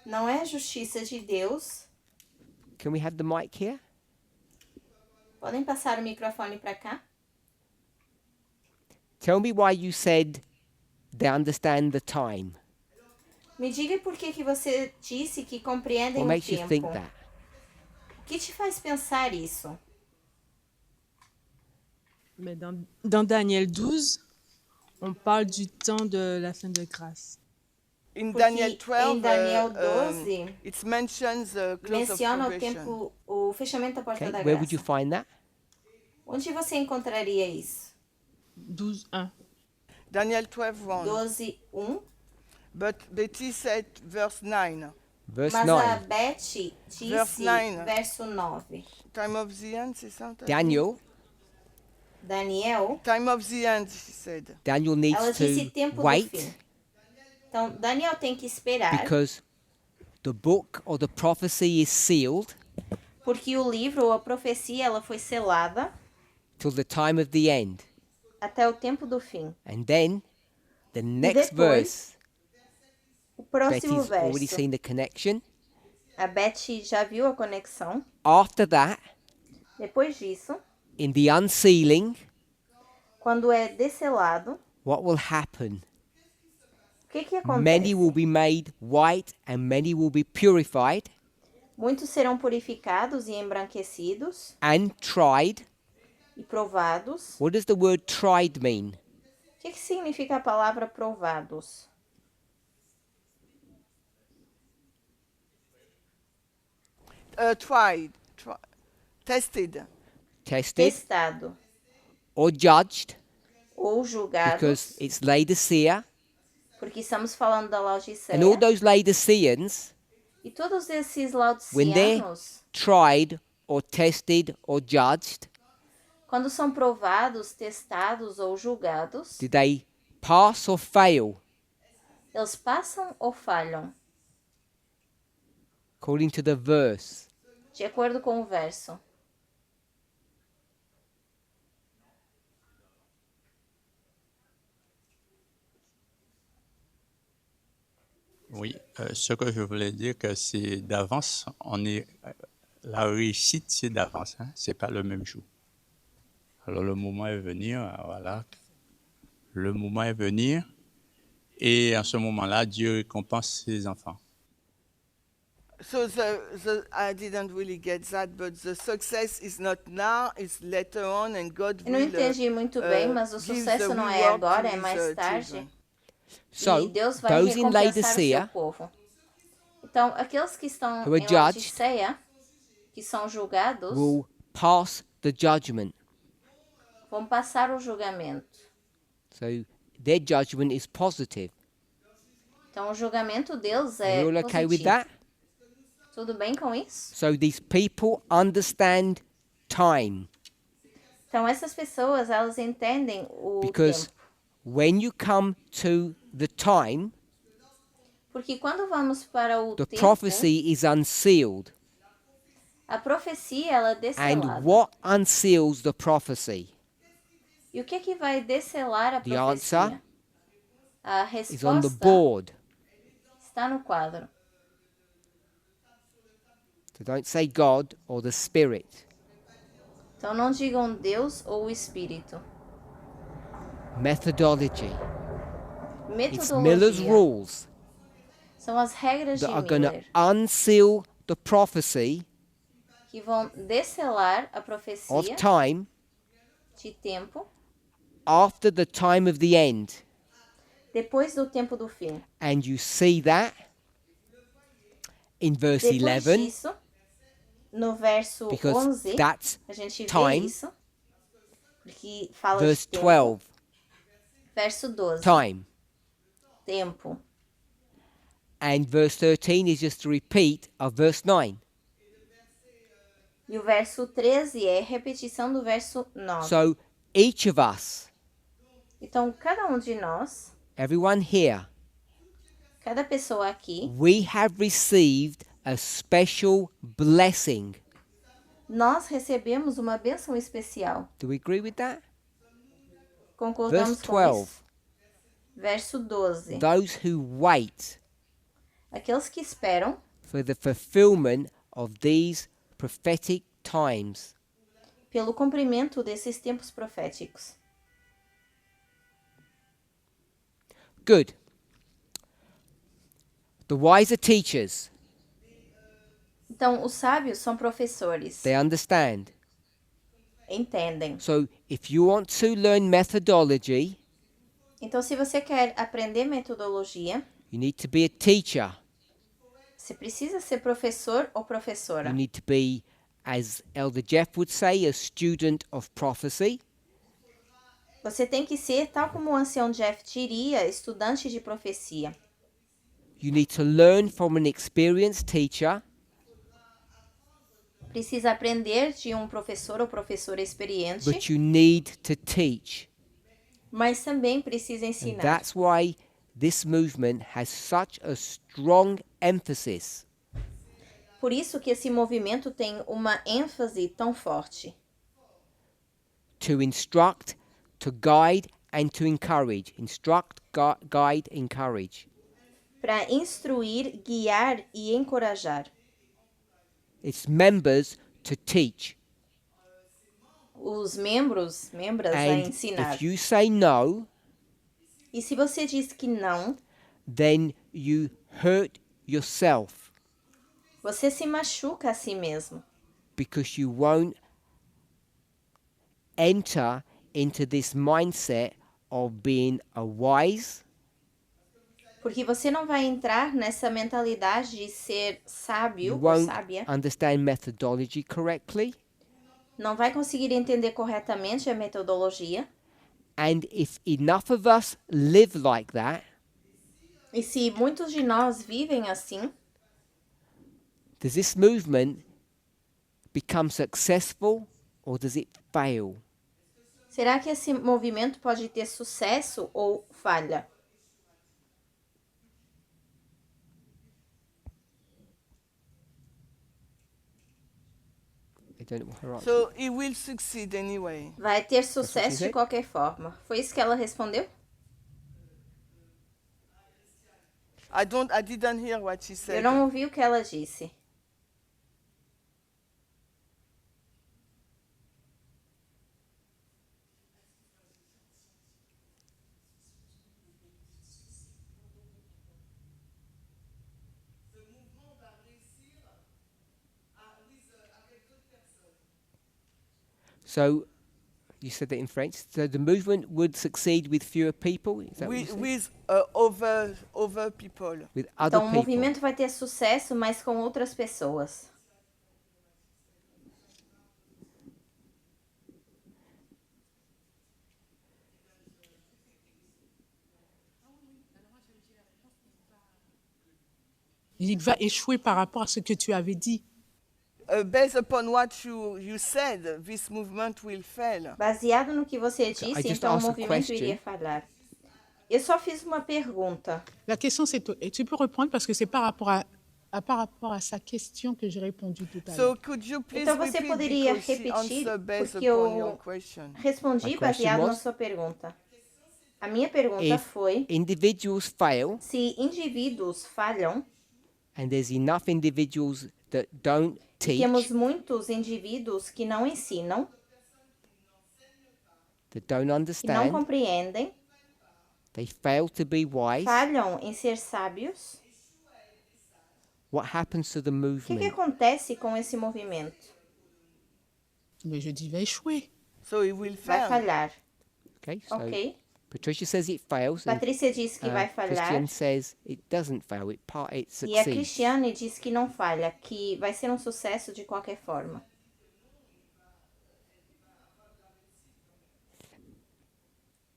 B: Não é a justiça de Deus.
A: Can we have the mic here?
B: Podem passar o microfone para cá?
A: Tell me why you said they understand the time.
B: Me diga por que você disse que compreendem
A: What
B: o
A: makes you think
B: tempo.
A: that?
B: O que te faz pensar isso?
I: Mais dans Daniel 12, on parle du temps de la fin de grâce.
D: in
B: Porque
D: Daniel 12,
B: em Daniel 12,
D: it mentions the close of
B: menciona o
D: probation.
B: tempo, o fechamento da porta
A: Okay,
B: da
A: where would you
B: graça.
A: find that?
B: Onde você encontraria isso?
I: 12, 1.
D: Daniel 12, 1.
B: 12, 1.
D: But Betty said verse 9.
A: Verse
B: Mas
A: 9.
B: a Beth disse,
D: Verse 9.
B: verso 9.
D: Time of the end, c'est ça?
A: Daniel,
B: Daniel,
D: Time of the end, she said.
A: Daniel needs
B: ela disse
A: to
B: tempo do
A: wait
B: fim. Então, Daniel tem que esperar,
A: because the book or the prophecy is sealed
B: porque o livro ou a profecia ela foi selada
A: till the time of the end.
B: até o tempo do fim.
A: And then the next
B: depois,
A: verse,
B: O próximo
A: Betty's already
B: verso.
A: seen the connection.
B: A Beth já viu a conexão.
A: After that,
B: Depois disso,
A: in the unsealing,
B: quando é desselado,
A: what will happen?
B: o que acontece?
A: Many will be made white and many will be purified
B: Muitos serão purificados e embranquecidos
A: and tried.
B: e provados.
A: What does the word tried mean?
B: O que significa a palavra provados?
D: Tested.
A: Tested
B: Testado
A: or judged,
B: ou julgados,
A: because it's Laodicea.
B: porque estamos falando da Laodiceia.
A: And all those Laodiceans,
B: E todos esses
A: when they're
B: laodiceanos,
A: tried or tested or judged,
B: quando são provados, testados ou julgados,
A: did they pass or fail
B: eles passam ou falham?
A: according to the verse?
B: De acordo com o verso.
J: Oui, ce que je voulais dire que c'est d'avance, la réussite c'est d'avance, hein, c'est pas le même jour. Alors le moment est venu, voilà, le moment est venu, et à ce moment-là, Dieu récompense ses enfants.
D: So I didn't really get that, but the success is not now, it's later on, and God
B: Eu não
D: will
B: entendi muito bem, mas o
D: give
B: sucesso
D: the
B: não é
D: reward
B: agora,
D: to
B: é
D: his,
B: mais tarde.
D: children.
A: So,
B: E Deus vai
A: those in
B: recompensar o seu
A: Laodicea
B: povo. Então, aqueles que estão
A: who are
B: em
A: judged
B: Laodiceia, que são julgados,
A: will pass the judgment.
B: vão passar o julgamento.
A: So their judgment is positive.
B: Então o julgamento deles
A: Are
B: é
A: we all okay with
B: positivo.
A: that?
B: Tudo bem com isso?
A: So these people understand time,
B: Então essas pessoas, elas entendem o
A: because
B: tempo.
A: when you come to the time,
B: Porque quando vamos para o
A: the
B: tempo,
A: prophecy is unsealed.
B: a profecia ela é
A: And
B: descelada.
A: what unseals the prophecy?
B: E o que vai descelar a
A: The
B: profecia?
A: answer
B: A
A: is on the
B: resposta
A: board.
B: está no quadro.
A: So don't say God or the Spirit.
B: Então não digam Deus ou o Espírito.
A: Methodology. It's Miller's
B: Metodologia
A: rules
B: são as regras de
A: that are going to
B: Miller
A: unseal the prophecy
B: que vão descelar a
A: of
B: profecia
A: time
B: de tempo
A: after the time of the end.
B: depois do tempo do fim.
A: And you see that in verse
B: Depois
A: 11,
B: disso, no verso
A: because
B: 11,
A: that's
B: a gente vê
A: time.
B: isso, porque fala
A: Verse
B: de tempo.
A: 12,
B: Verso 12,
A: time.
B: tempo.
A: And verse 13 is just a repeat of verse 9.
B: E o verso 13 é repetição do verso 9.
A: So each of us,
B: Então, cada um de nós,
A: everyone here,
B: cada pessoa aqui,
A: we have received a special blessing.
B: nós recebemos uma bênção especial.
A: Do we agree with that?
B: Concordamos
A: Verse
B: com
A: 12.
B: isso? Verso 12.
A: Those who wait
B: Aqueles que esperam
A: for the fulfillment of these prophetic times.
B: pelo cumprimento desses tempos proféticos.
A: Good. The wiser teachers,
B: Então, os sábios são professores.
A: they understand.
B: Entendem.
A: So if you want to learn methodology,
B: Então, se você quer aprender metodologia,
A: you need to be a teacher.
B: você precisa ser professor ou professora.
A: You need to be, as Elder Jeff would say, a student of prophecy.
B: Você tem que ser, tal como o ancião Jeff diria, estudante de profecia.
A: You need to learn from an experienced teacher.
B: Precisa aprender de um professor ou professora experiente,
A: But you need to teach.
B: mas também precisa
A: And
B: ensinar.
A: that's why this movement has such a strong emphasis
B: Por isso que esse movimento tem uma ênfase tão forte.
A: to instruct, to guide, and to encourage. Instruct, guide, encourage.
B: Para instruir, guiar e encorajar.
A: It's members to teach.
B: Os membras a
A: And
B: ensinar.
A: if you say no,
B: E se você diz que não,
A: then you hurt yourself
B: você se machuca a si mesmo.
A: because you won't enter into this mindset of being a wise,
B: Porque você não vai entrar nessa mentalidade de ser
A: you
B: sábio ou
A: won't
B: sábia.
A: understand methodology correctly,
B: Não vai conseguir entender corretamente a metodologia.
A: and if enough of us live like that,
B: E se muitos de nós vivem assim,
A: does this movement become successful or does it fail?
B: será que esse movimento pode ter sucesso ou falha?
A: I don't know her answer.
D: So he will succeed anyway.
B: Vai ter
A: she
B: sucesso de
A: said?
B: qualquer forma. Foi isso que ela respondeu?
D: I didn't hear what she
B: Eu
D: said.
B: não ouvi o que ela disse.
A: So, you said that in French. So the movement would succeed with fewer people. Is that what you
D: With,
A: said?
D: with other people.
A: With other
B: Então, o
A: people.
B: movimento vai ter sucesso, mas com outras pessoas.
C: Il va échouer par rapport à ce que tu avais dit.
D: Based upon what you said, this movement will fail.
B: Baseado no que você
A: I
B: disse,
A: just
B: então o
A: asked a
B: movimento
A: question.
B: iria falhar. Eu só fiz uma pergunta.
C: La question, c'est... Et tu peux reprendre parce que c'est par rapport à sa question que j'ai répondu tout à l'heure.
D: So could you please
B: Então você
D: repeat
B: poderia
D: because she
B: repetir,
D: answered based
B: porque
D: upon your
B: eu
D: question.
B: respondi
A: My question
B: baseado na
A: was,
B: sua pergunta. A minha pergunta
A: If
B: foi
A: individuals fail
B: se indivíduos falham,
A: and there's enough individuals that don't teach,
B: temos muitos indivíduos que não ensinam,
A: that don't
B: que não
A: understand,
B: compreendem,
A: they fail to be wise,
B: falham em ser sábios.
A: what happens to the
B: O que
A: movement?
B: acontece com esse movimento?
C: Mais je dis, va échouer.
D: So it will
B: Vai
D: fail.
B: falhar,
A: Okay, so
B: ok?
A: Patricia says it fails, and
B: Patrícia diz que vai falhar.
A: Christian says it doesn't fail, it
B: E a
A: succeeds.
B: Cristiane diz que não falha, que vai ser um sucesso de qualquer forma.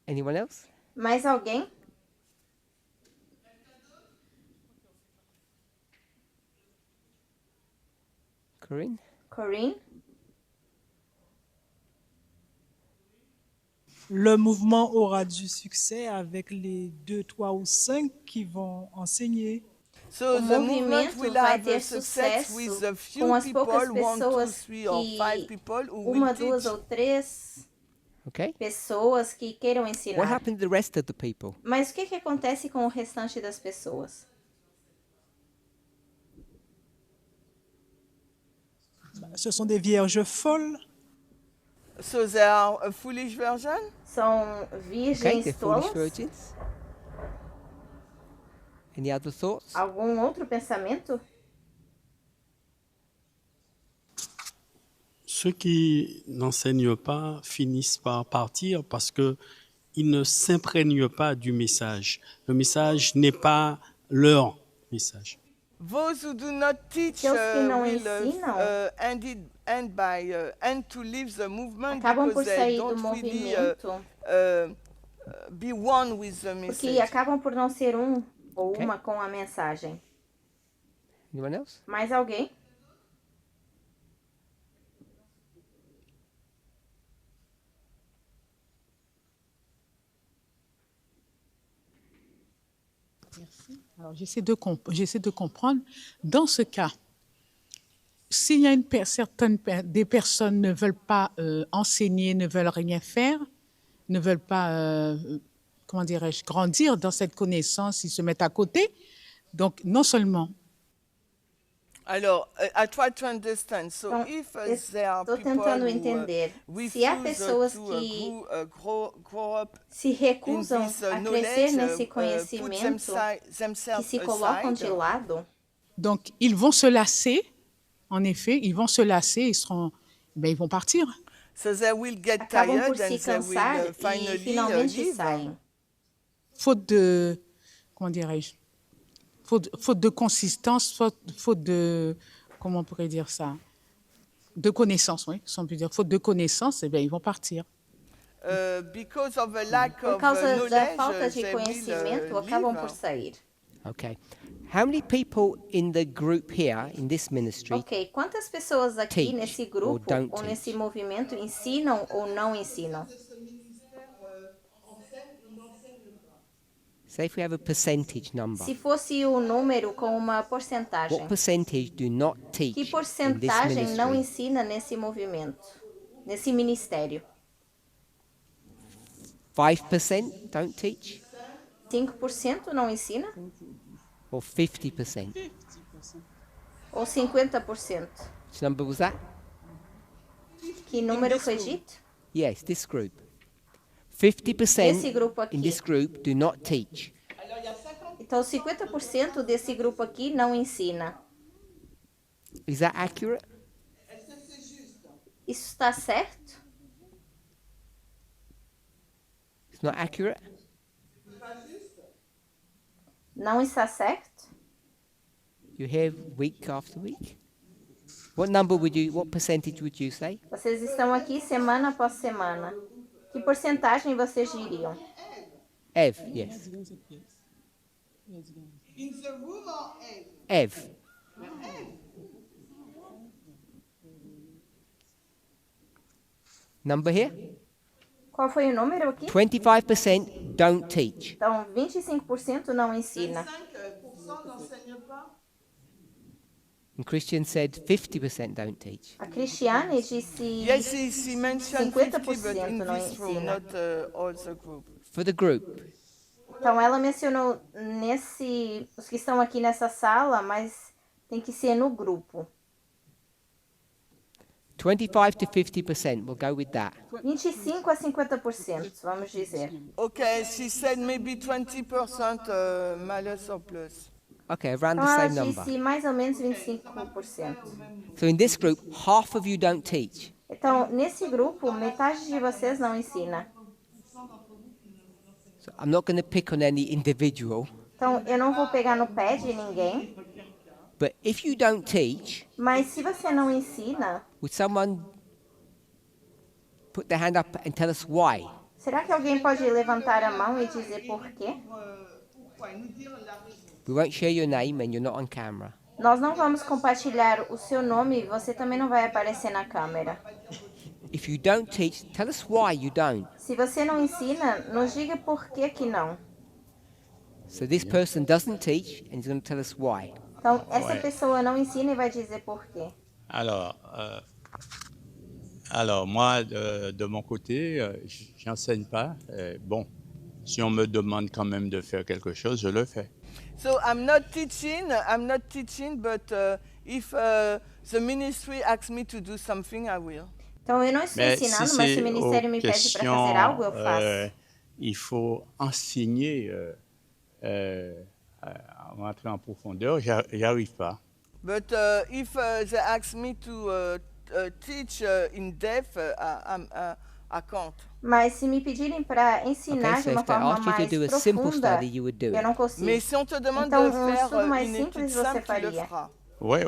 A: Anyone else?
B: Mais alguém?
A: Corinne?
B: Corinne?
K: Le mouvement aura du succès avec les 2, 3 ou 5 qui vont enseigner.
D: So
B: O
D: the movement
B: movimento
D: will
B: vai
D: have
B: ter
D: a success with
B: sucesso
D: a few
B: com as
D: people,
B: poucas
D: 1, 2,
B: pessoas
D: 3 or 5 people who will
B: uma, duas
D: teach.
B: ou três
A: Okay.
B: pessoas que queiram
A: What
B: ensinar.
A: happened to the rest of the people?
B: Mas o que acontece com o restante das pessoas?
K: Ce sont des vierges folles.
D: So they are a foolish version?
B: São
A: Okay,
B: virgens
A: they're foolish
B: tolas?
A: virgins. Any other thoughts?
B: Algum outro pensamento?
G: Ceux qui n'enseignent pas finissent par partir parce qu'ils ne s'imprègnent pas du message. Le message n'est pas leur message.
D: Those who do not teach
B: Aqueles que não
D: will
B: ensinam
D: end to leave the movement
B: acabam por
D: because they
B: sair do
D: don't really
B: movimento
D: be one with the
B: porque
D: message.
B: acabam por não ser um ou
A: Ok.
B: uma com a mensagem.
A: Anyone else?
B: Mais alguém?
C: Alors, j'essaie de comprendre. Dans ce cas, s'il y a des personnes ne veulent pas enseigner, ne veulent rien faire, ne veulent pas, comment dirais-je, grandir dans cette connaissance, ils se mettent à côté. Donc, non seulement
D: Alors, I try to understand. So
B: Então,
D: if there are
B: estou
D: people
B: tentando
D: who
B: entender.
D: refuse
B: Se há pessoas
D: to
B: que
D: grow up
B: se recusam
D: in this
B: a
D: knowledge,
B: crescer nesse
D: put
B: conhecimento, que
D: themselves
B: se colocam de
D: aside,
B: lado,
C: donc, ils vont se lasser. En effet, ils vont se lasser, ils vont partir.
D: so they will get
B: acabam por
D: tired
B: se
D: and they will
B: cansar e
D: finally
B: finalmente
D: leave.
B: saem.
C: Faute de, comment dirais-je, faute de consistance, faute de, comment on pourrait dire ça, de connaissance, oui, si on peut dire, faute de connaissance, eh bien, ils vont partir.
D: Because of a lack
B: Por
D: of
B: causa da
D: knowledge,
B: falta de
D: they
B: conhecimento,
D: will
B: acabam
D: leave.
B: por sair.
A: Okay. How many people in the group here, in this ministry,
B: Ok, quantas pessoas aqui
A: teach
B: nesse
A: or
B: grupo
A: don't
B: ou nesse
A: teach?
B: movimento ensinam ou não ensinam?
A: say if we have a percentage number,
B: Se fosse o número com uma porcentagem,
A: what percentage do not teach
B: que
A: in this
B: porcentagem não
A: ministry?
B: ensina nesse movimento, nesse ministério?
A: 5% don't teach?
B: 5% não ensina?
A: Or 50%?
B: Ou 50%?
A: Which number was that?
B: Que número foi dito?
A: Yes, this group.
B: Esse
A: 50%
B: grupo
A: in
B: aqui.
A: this group do not teach.
B: Então, 50% desse grupo aqui não ensina.
A: Is that accurate?
B: Isso está certo?
A: It's not accurate?
B: Não está certo?
A: You hear week after week? What percentage would you say?
B: Vocês estão aqui semana após semana. Que porcentagem vocês diriam?
A: Ev, yes.
D: In the room or egg?
A: Ev. Number here?
B: Qual foi o número aqui?
A: 25% don't teach.
B: Então, 25% não ensina.
D: 25% n'enseigne pas.
A: And Christian said 50% don't teach.
B: A Cristiane disse
D: Yes, he mentioned 50, but
B: 50%
D: in
B: não
D: this room,
B: ensina.
D: not all the group.
A: For the group,
B: Então, ela mencionou os que estão aqui nessa sala, mas tem que ser no grupo.
A: 25 to 50%, we'll go with that.
B: 25 a 50%, vamos dizer.
D: Okay, she said maybe 20% malus or plus.
A: Okay, around
B: Então,
A: the
B: ela
A: same number.
B: disse mais ou menos 25%.
A: So in this group, half of you don't teach.
B: Então, nesse grupo, metade de vocês não ensina.
A: So I'm not going to pick on any individual,
B: Então, eu não vou pegar no pé de ninguém,
A: but if you don't teach,
B: mas se você não ensina,
A: would someone put their hand up and tell us why?
B: será que alguém pode levantar a mão e dizer por quê?
A: We won't share your name and you're not on camera.
B: Nós não vamos compartilhar o seu nome e você também não vai aparecer na câmera.
A: If you don't teach, tell us why you don't.
B: Se você não ensina, nos diga por que que não.
A: So this person doesn't teach and he's going to tell us why.
B: Então, essa
J: Ouais.
B: pessoa não ensina e vai dizer por quê.
J: Alors moi, de mon côté, j'enseigne pas. Bon, si on me demande quand même de faire quelque chose, je le fais.
D: So I'm not teaching, but if the ministry asks me to do something, I will.
B: Então, eu não estou
J: Mais
B: ensinando,
J: si
B: mas se
J: c'est
B: o ministério me
J: aux
B: pede para
J: questions,
B: fazer algo, eu faço.
J: il faut enseigner, rentrer en profondeur, j'arrive pas.
D: But if they ask me to teach in depth, I can't.
B: Mas se me pedirem para ensinar
A: Okay,
B: de
A: so
B: uma
A: if they
B: forma
A: ask you to
B: mais
A: do a simple
B: profunda,
A: study, you would do
B: eu
A: it.
B: não consigo.
D: Mais si on te demande
B: Então,
D: de
B: um
D: faire
B: estudo mais
D: une étude
B: simples você
D: simple, tu le
B: faria.
D: feras.
J: Oui,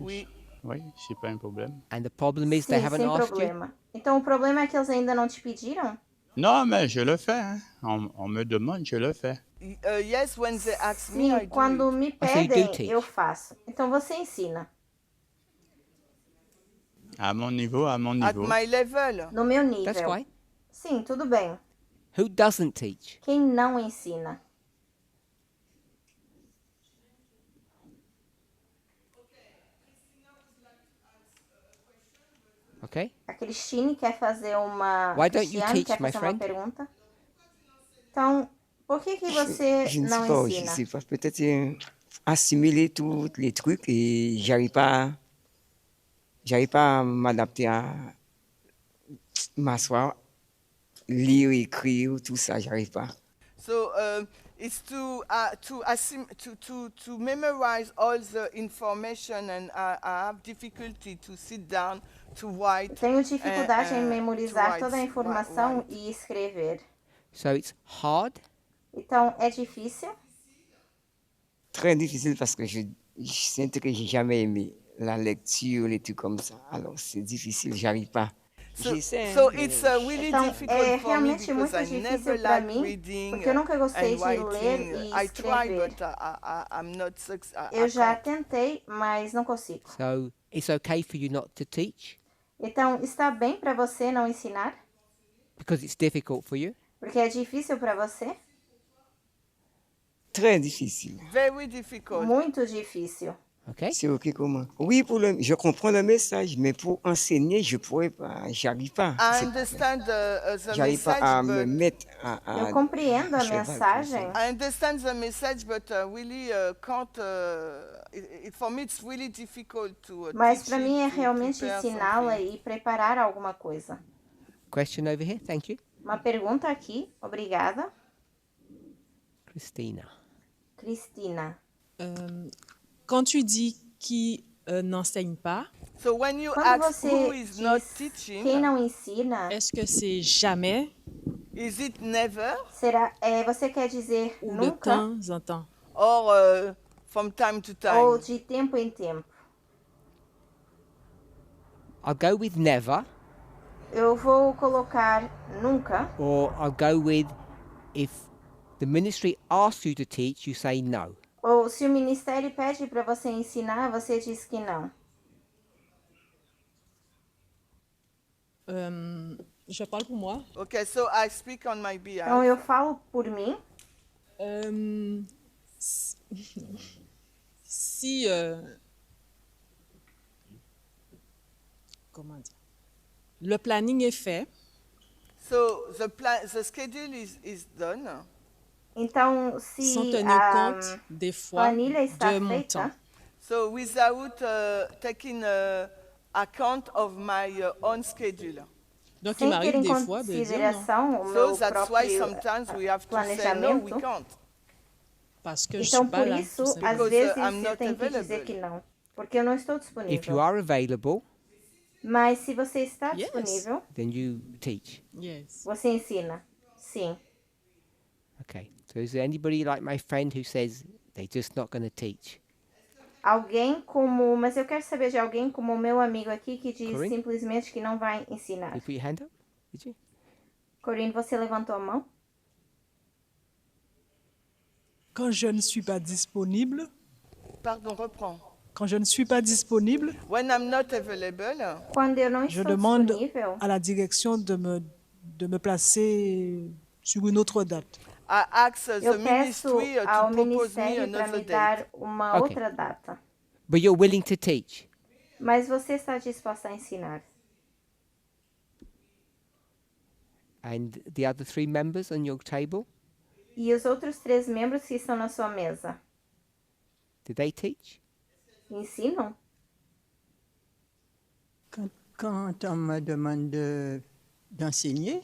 D: Oui.
J: oui, c'est pas un problème.
A: And the problem is they
B: Sim,
A: haven't
B: sem
A: asked you.
B: problema. Então, o problema é que eles ainda não te pediram?
J: Non, mais je le fais. Hein. On me demande, je le fais.
D: Yes, when they ask me, I
B: Sim,
D: do
B: quando
D: it.
B: me
A: Ah, so you do
B: pedem,
A: teach.
B: eu faço. Então, você ensina.
J: À mon niveau,
D: At my level.
B: No meu
A: That's
B: nível.
A: fine.
B: Sim, tudo bem.
A: Who doesn't teach?
B: Quem não ensina?
A: Okay?
B: A Cristine quer fazer uma...
A: Why don't you
B: Cristiane
A: teach,
B: quer
A: my
B: fazer uma
A: friend?
B: pergunta. Então, por que você
L: Je ne sais
B: não
L: pas, je
B: ensina?
L: sais pas. Peut-être assimiler tous les trucs et j'arrive pas à m'adapter à m'asseoir, lire, écrire, tout ça, j'arrive pas.
D: So it's to memorize all the information, and I have difficulty to sit down to write.
B: Tenho dificuldade em
D: to
B: memorizar
D: write,
B: toda a informação
D: write.
B: e escrever.
A: So it's hard.
B: Então, é difícil?
L: Très difficile parce que je sens que j'ai jamais aimé la lecture, les trucs comme ça. Alors c'est difficile, j'arrive pas. J'essaie,
D: So
L: mais
D: it's really
B: Então,
D: difficult
B: é
D: for me
B: realmente
D: because
B: muito
D: I
B: difícil
D: never
B: para
D: like
B: mim,
D: reading
B: porque eu nunca gostei
D: and
B: de
D: writing.
B: ler e
D: I try,
B: escrever.
D: but I'm not successful.
B: Eu já tentei, mas não consigo.
A: So it's okay for you not to teach
B: Então, está bem para você não ensinar?
A: because it's difficult for you.
B: Porque é difícil para você?
L: très difficile.
D: Very difficult.
B: Muito difícil.
A: Okay?
L: C'est ok comment? Oui, je comprends le message, mais pour enseigner, je pourrais pas, j'arrive pas.
D: I understand the
L: J'arrive pas à me
D: message, but
L: mettre
B: Eu compreendo a
L: cheval,
B: mensagem,
D: I understand the message, but really can't. For me, it's really difficult to.
B: mas
D: teach
B: para mim é
D: it, to
B: realmente
D: prepare
B: ensiná-la
D: something.
B: e preparar alguma coisa.
A: Question over here. Thank you.
B: Uma pergunta aqui, obrigada.
A: Christina.
B: Cristina.
I: Quand tu dis qui n'enseigne pas,
D: So when you
B: Quando
D: ask
B: você
D: who is not
B: diz
D: teaching,
B: quem não ensina,
I: est-ce que c'est jamais
D: is it never
B: será, você quer dizer
I: ou de
B: nunca
I: temps en temps?
D: or from time to time?
B: ou de tempo em tempo?
A: I'll go with never,
B: Eu vou colocar nunca,
A: or I'll go with if the ministry asks you to teach, you say no.
B: Ou se o ministério pede para você ensinar, você diz que não.
I: Je parle pour moi.
D: Okay, so I speak on my behalf.
B: Então eu falo por mim.
I: Si, comment dire, le planning est fait,
D: So the schedule is done.
B: Então, se
I: sans tenir
B: a
I: compte des fois
B: planilha está
I: de mon
B: feita,
I: temps.
D: So without taking account of my own schedule.
I: Donc, il
B: sem ter
I: m'arrive
B: em
I: des fois de dire non,
B: consideração o
D: So
B: meu
D: that's why
B: próprio
D: sometimes we have to say no, we
B: planejamento,
D: can't.
I: parce que je
B: então
I: suis pas
B: por
I: là.
B: isso,
I: tout
B: às
I: simplement.
B: vezes
D: I'm
B: eu
D: not
B: tenho que dizer
D: available.
B: que não, porque eu não estou
A: If you
B: disponível.
A: are available,
B: Mas se você está
I: Yes.
B: disponível,
A: then you teach.
I: Yes.
B: você ensina. Sim.
A: Okay. So is there anybody like my friend who says they're just not going to teach?
B: Mas eu quero saber de alguém como o meu amigo aqui que diz
A: Corinne?
B: simplesmente que não vai ensinar.
A: You put your hand up? Did you?
B: Corinne, você levantou a mão?
K: Quand je ne suis pas disponible,
D: Pardon, reprends.
K: quand je ne suis pas disponible,
D: When I'm not available,
B: Quando eu não
K: je
B: estou
K: demande
B: disponível,
K: à la direction de me placer sur une autre date.
D: I ask
B: eu
D: the
B: peço
D: ministry
B: ao
D: to propose me
B: ministério para
D: another
B: me
D: date.
B: dar uma
A: Ok.
B: outra data.
A: But you're willing to teach.
B: Mas você está disposta a ensinar.
A: And the other 3 members on your table,
B: E os outros 3 membros que estão na sua mesa,
A: did they teach?
B: ensinam?
M: Quand on me demande d'enseigner,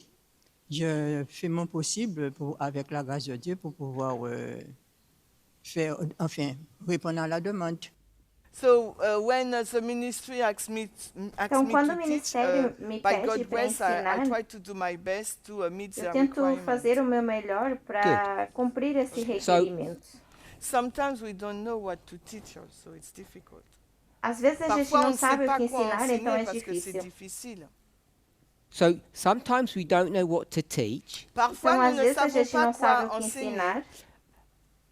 M: je fais mon possible avec la grâce de Dieu pour pouvoir répondre à la demande.
D: So when the ministry asks me
B: Então, quando o
D: to teach,
B: ministério me
D: by
B: pede
D: God's
B: para
D: grace, I
B: ensinar,
D: try to do my best to meet
B: eu
D: their
B: tento
D: requirements.
B: fazer o meu melhor para cumprir esse requerimento.
D: Sometimes we don't know what to teach, so it's difficult.
B: Às vezes a gente
D: Parfois, on
B: não
D: ne sait
B: sabe o
D: pas
B: que
D: quoi
B: ensinar, então
D: enseigner
B: é
D: parce que c'est
B: difícil.
D: difficile.
A: So sometimes we don't know what to teach.
D: Parfois,
B: Então,
D: nous
B: às
D: ne
B: vezes a
D: savons
B: gente
D: pas
B: não sabe
D: quoi
B: o que
D: enseigner.
B: ensinar,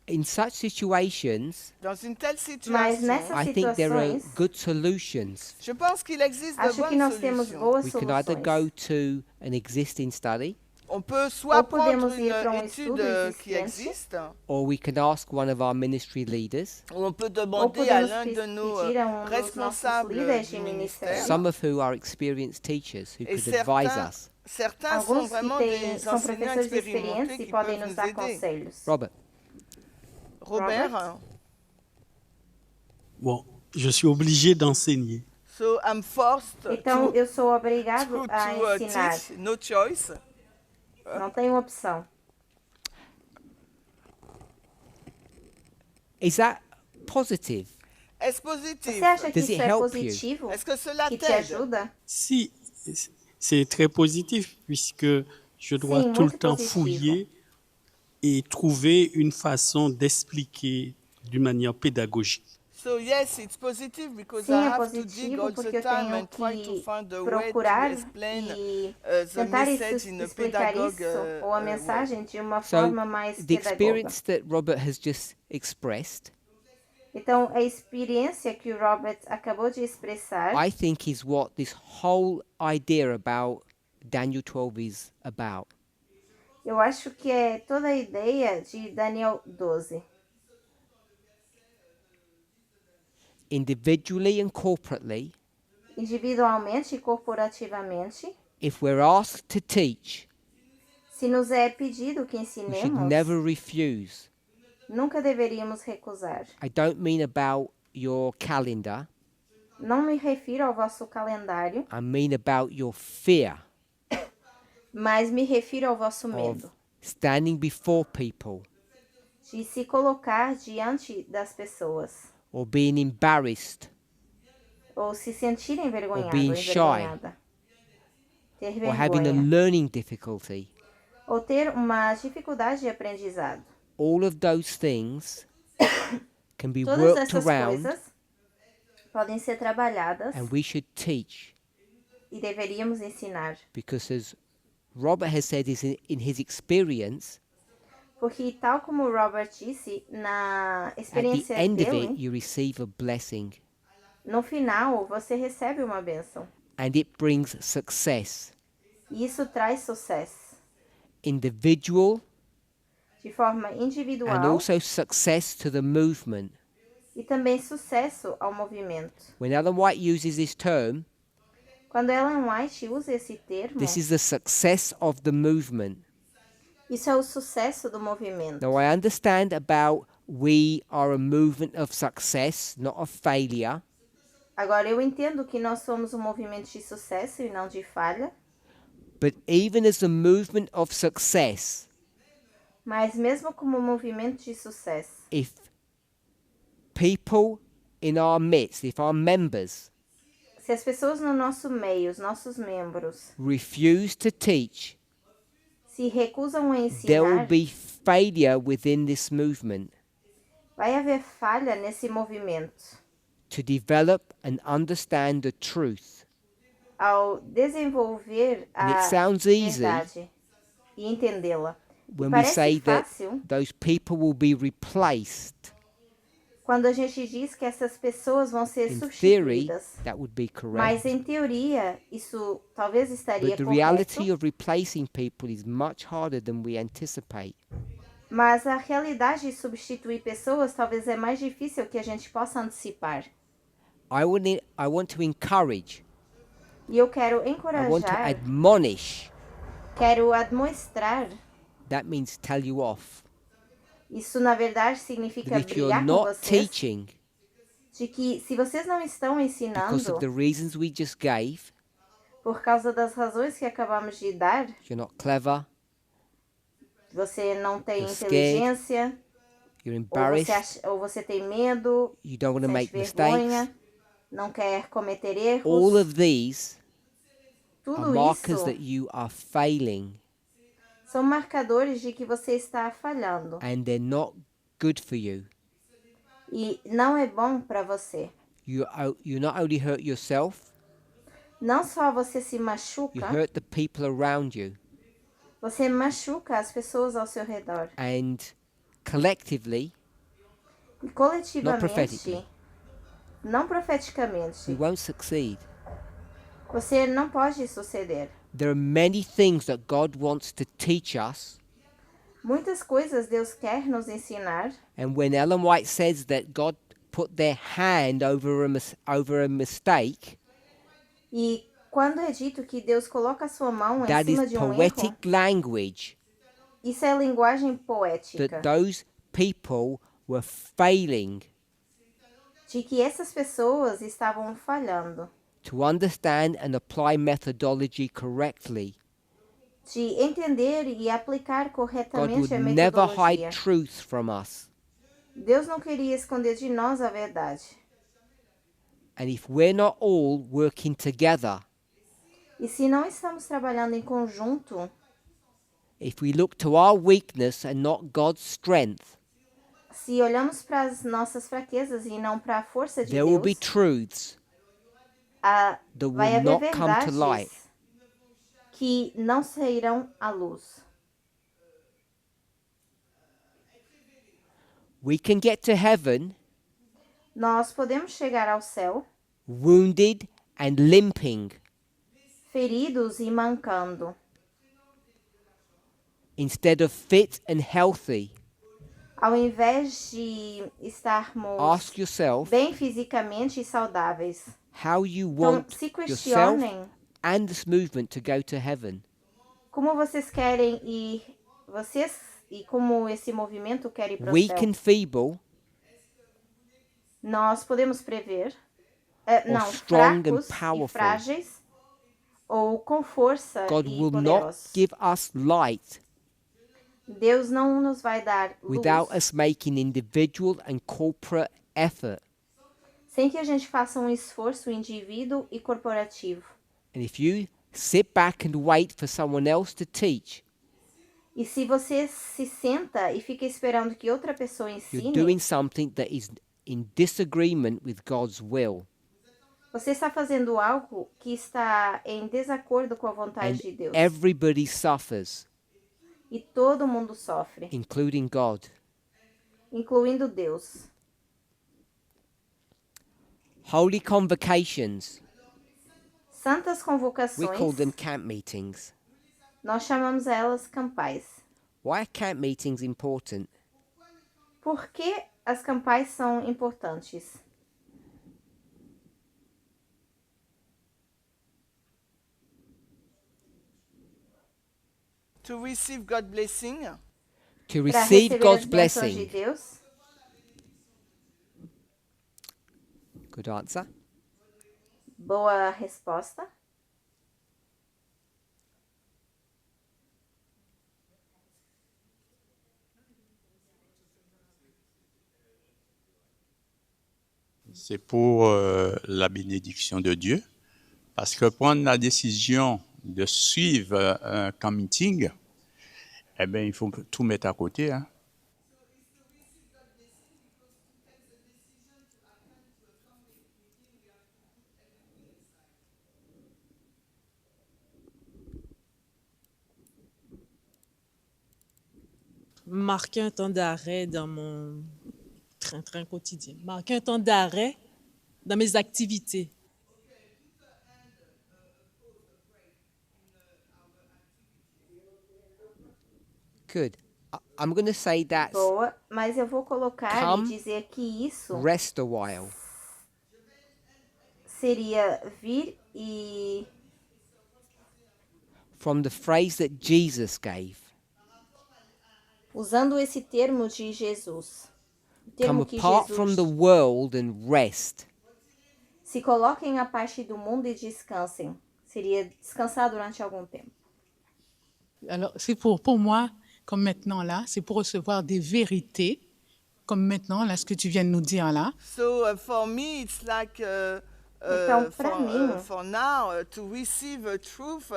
A: In such situations,
D: Dans une telle
B: mas
D: situation,
B: nessas
A: I think there are
B: situações,
A: good solutions.
D: je pense qu'il existe de
B: acho que
D: bonnes
B: nós temos
D: solutions.
B: boas
A: We can either go
B: soluções.
A: to an existing study,
D: On peut soit
B: Ou podemos
D: prendre
B: ir para
D: une
B: estudo
D: étude qui
B: existente,
D: existe,
A: or we can ask one of our ministry leaders,
D: ou on peut
B: ou
D: demander à
B: podemos
D: l'un de nos
B: pedir a dos nossos
D: responsables
B: líderes
D: du
B: de
D: ministère.
B: ministério.
A: some of who are experienced teachers who
D: Et
A: could advise
D: certains,
A: us.
D: certains sont
B: Alguns que
D: vraiment
B: são
D: des enseignants
B: professores experientes
D: expérimentés
B: e
D: qui
B: podem
D: peuvent
B: nos
D: nous
B: dar
D: aider.
B: conselhos.
A: Robert,
D: Robert,
G: Bon, je suis obligé d'enseigner.
D: so I'm forced
B: Então,
D: to,
B: eu sou obrigado a
D: to
B: ensinar.
D: teach, no choice.
B: Não tenho opção.
A: is that positive?
D: Est-ce positif?
B: Você acha que
A: Does it
B: isso é
A: help you?
B: positivo?
D: Est-ce que cela
B: Que te
D: t'aide?
B: ajuda?
G: Si, c'est très positif puisque je dois
B: Sim,
G: tout le
B: muito
G: temps
B: positivo.
G: fouiller et trouver une façon d'expliquer d'une manière pédagogique.
D: So yes, it's positive because
B: Sim,
D: I
B: é
D: have to dig
B: positivo
D: all
B: porque
D: the
B: eu
D: time
B: tenho
D: and try to
B: que
D: find a way to
B: procurar
D: explain
B: e
D: the
B: tentar
D: message in a
B: explicar
D: pedagogue
B: isso, ou a
D: way.
B: mensagem, de uma
A: So
B: forma mais
A: the
B: pedagoga.
A: experience that Robert has just expressed,
B: Então, a experiência que o Robert acabou de expressar,
A: I think is what this whole idea about Daniel 12 is about.
B: eu acho que é toda a ideia de Daniel 12.
A: Individually and corporately,
B: Individualmente e corporativamente,
A: if we're asked to teach,
B: se nos é pedido que
A: we should
B: ensinemos,
A: never refuse.
B: nunca deveríamos recusar.
A: I don't mean about your calendar,
B: Não me refiro ao vosso calendário,
A: I mean about your fear
B: mas me refiro ao vosso medo
A: of standing before people
B: de se colocar diante das pessoas,
A: or being embarrassed
B: ou se sentir envergonhado
A: being
B: ou envergonhada, ter
A: or having a
B: vergonha,
A: learning difficulty.
B: ou ter uma dificuldade de aprendizado.
A: All of those things can be
B: Todas
A: worked
B: essas
A: around,
B: coisas podem ser trabalhadas
A: and we should teach,
B: e deveríamos ensinar,
A: because as Robert has said is in his experience,
B: Porque, tal como o Robert disse, na
A: At the
B: experiência
A: end of
B: dele,
A: it, you receive a blessing
B: no final você recebe uma bênção.
A: and it brings success.
B: E isso traz sucesso.
A: Individual
B: De forma
A: and
B: individual
A: also success to the movement.
B: e também sucesso ao movimento.
A: When Ellen White uses this term,
B: Quando Ellen White usa esse termo,
A: this is the success of the movement.
B: isso é o sucesso do movimento.
A: Now, I understand about we are a movement of success, not of failure.
B: Agora, eu entendo que nós somos um movimento de sucesso e não de falha,
A: But even as a movement of success,
B: mas mesmo como um movimento de sucesso,
A: if people in our midst, if our members
B: se as pessoas no nosso meio, os nossos membros,
A: refuse to teach,
B: se recusam a
A: there will
B: ensinar,
A: be failure within this movement
B: vai haver falha nesse movimento.
A: to develop and understand the truth.
B: Ao desenvolver
A: And it
B: a
A: sounds easy
B: verdade e entendê-la.
A: when we say
B: Parece
A: that
B: fácil
A: those people will be replaced.
B: quando a gente diz que essas pessoas vão ser
A: In theory,
B: substituídas.
A: that would be
B: Mas
A: correct.
B: em teoria, isso talvez estaria
A: But the
B: correto.
A: reality of replacing people is much harder than we anticipate.
B: Mas a realidade de substituir pessoas talvez é mais difícil que a gente possa antecipar.
A: I want to encourage,
B: E eu quero
A: I want to
B: encorajar,
A: admonish.
B: quero admoestrar.
A: That means tell you off.
B: Isso na verdade significa
A: That if you're
B: brigar com
A: not
B: vocês.
A: teaching
B: De que se vocês não estão
A: because
B: ensinando,
A: of the reasons we just gave,
B: por causa das razões que acabamos de dar,
A: you're not clever,
B: você não tem
A: You're scared,
B: inteligência,
A: you're
B: ou você,
A: embarrassed,
B: ou você tem medo,
A: you don't want to
B: sente
A: make
B: vergonha,
A: mistakes.
B: não quer cometer erros.
A: All of these are
B: Tudo
A: markers
B: isso
A: that you are failing
B: são marcadores de que você está falhando.
A: and they're not good for you.
B: E não é bom para você.
A: You not only hurt yourself,
B: Não só você se
A: you
B: machuca,
A: hurt the people around you.
B: você machuca as pessoas ao seu redor.
A: And collectively,
B: E coletivamente,
A: prophetically.
B: não profeticamente,
A: we won't succeed.
B: você não pode suceder.
A: There are many things that God wants to teach us.
B: Muitas coisas Deus quer nos ensinar.
A: And when Ellen White says that God put their hand over a mistake,
B: E quando é dito que Deus coloca a sua mão em
A: that
B: cima
A: is
B: de um erro,
A: poetic language
B: isso é linguagem poética.
A: that those people were failing
B: De que essas pessoas estavam falhando.
A: to understand and apply methodology correctly.
B: De entender e aplicar
A: God would
B: corretamente a
A: never
B: metodologia.
A: hide truth from us.
B: Deus não queria esconder de nós a verdade.
A: And if we're not all working together,
B: E se não estamos trabalhando em conjunto,
A: if we look to our weakness and not God's strength,
B: se olhamos para as nossas fraquezas e não para a força de
A: there will be
B: Deus,
A: truths that
B: vai
A: will
B: haver
A: not come to light.
B: verdades que não sairão à luz.
A: We can get to heaven
B: Nós podemos chegar ao céu
A: wounded and limping
B: feridos e mancando,
A: instead of fit and healthy.
B: ao invés de estarmos
A: Ask yourself
B: bem fisicamente e saudáveis.
A: how you
B: Então,
A: want
B: se
A: yourself
B: questionem
A: and this movement to go to heaven.
B: como vocês querem ir, vocês e como esse movimento quer ir para o
A: Weak
B: céu.
A: and feeble,
B: Nós podemos prever, não,
A: strong and
B: fracos
A: powerful.
B: e frágeis, ou com força
A: God
B: e
A: will not
B: poderosos.
A: give us light
B: Deus não nos vai dar luz
A: without us making individual and corporate effort.
B: sem que a gente faça um esforço indivíduo e corporativo.
A: And if you sit back and wait for someone else to teach,
B: E se você se senta e fica esperando que outra pessoa
A: you're
B: ensine,
A: doing something that is in disagreement with God's will.
B: você está fazendo algo que está em desacordo com a vontade
A: And
B: de Deus.
A: everybody suffers.
B: E todo mundo sofre,
A: including God.
B: incluindo Deus.
A: Holy convocations,
B: Santas
A: we call
B: convocações,
A: them camp meetings.
B: nós chamamos elas campais.
A: Why are camp meetings important?
B: Por que as campais são importantes?
D: To receive God's blessing.
A: To
B: Para
A: receive
B: receber
A: God's
B: as bênçãos de
A: blessing.
B: Deus.
A: Good answer.
B: Boa resposta.
J: C'est pour la bénédiction de Dieu. Parce que prendre la décision de suivre un camp meeting, eh bien, il faut tout mettre à côté. Hein.
I: Marquer un temps d'arrêt dans mon train-train quotidien. Marquer un temps d'arrêt dans mes activités.
A: Good. I'm going to say that's
B: Boa, mas eu vou colocar
A: Come,
B: e dizer que isso
A: rest a while.
B: seria vir e
A: From the phrase that Jesus gave.
B: usando esse termo de Jesus. O
A: Come
B: termo que
A: apart from the
B: Jesus
A: world and rest.
B: se coloquem à parte do mundo e descansem. Seria descansar durante algum tempo.
C: Alors, c'est pour moi, comme maintenant là, c'est pour recevoir des vérités, comme maintenant, là, ce que tu viens de nous dire là.
D: So for me, it's like
B: Então, para mim,
D: for now to receive a truth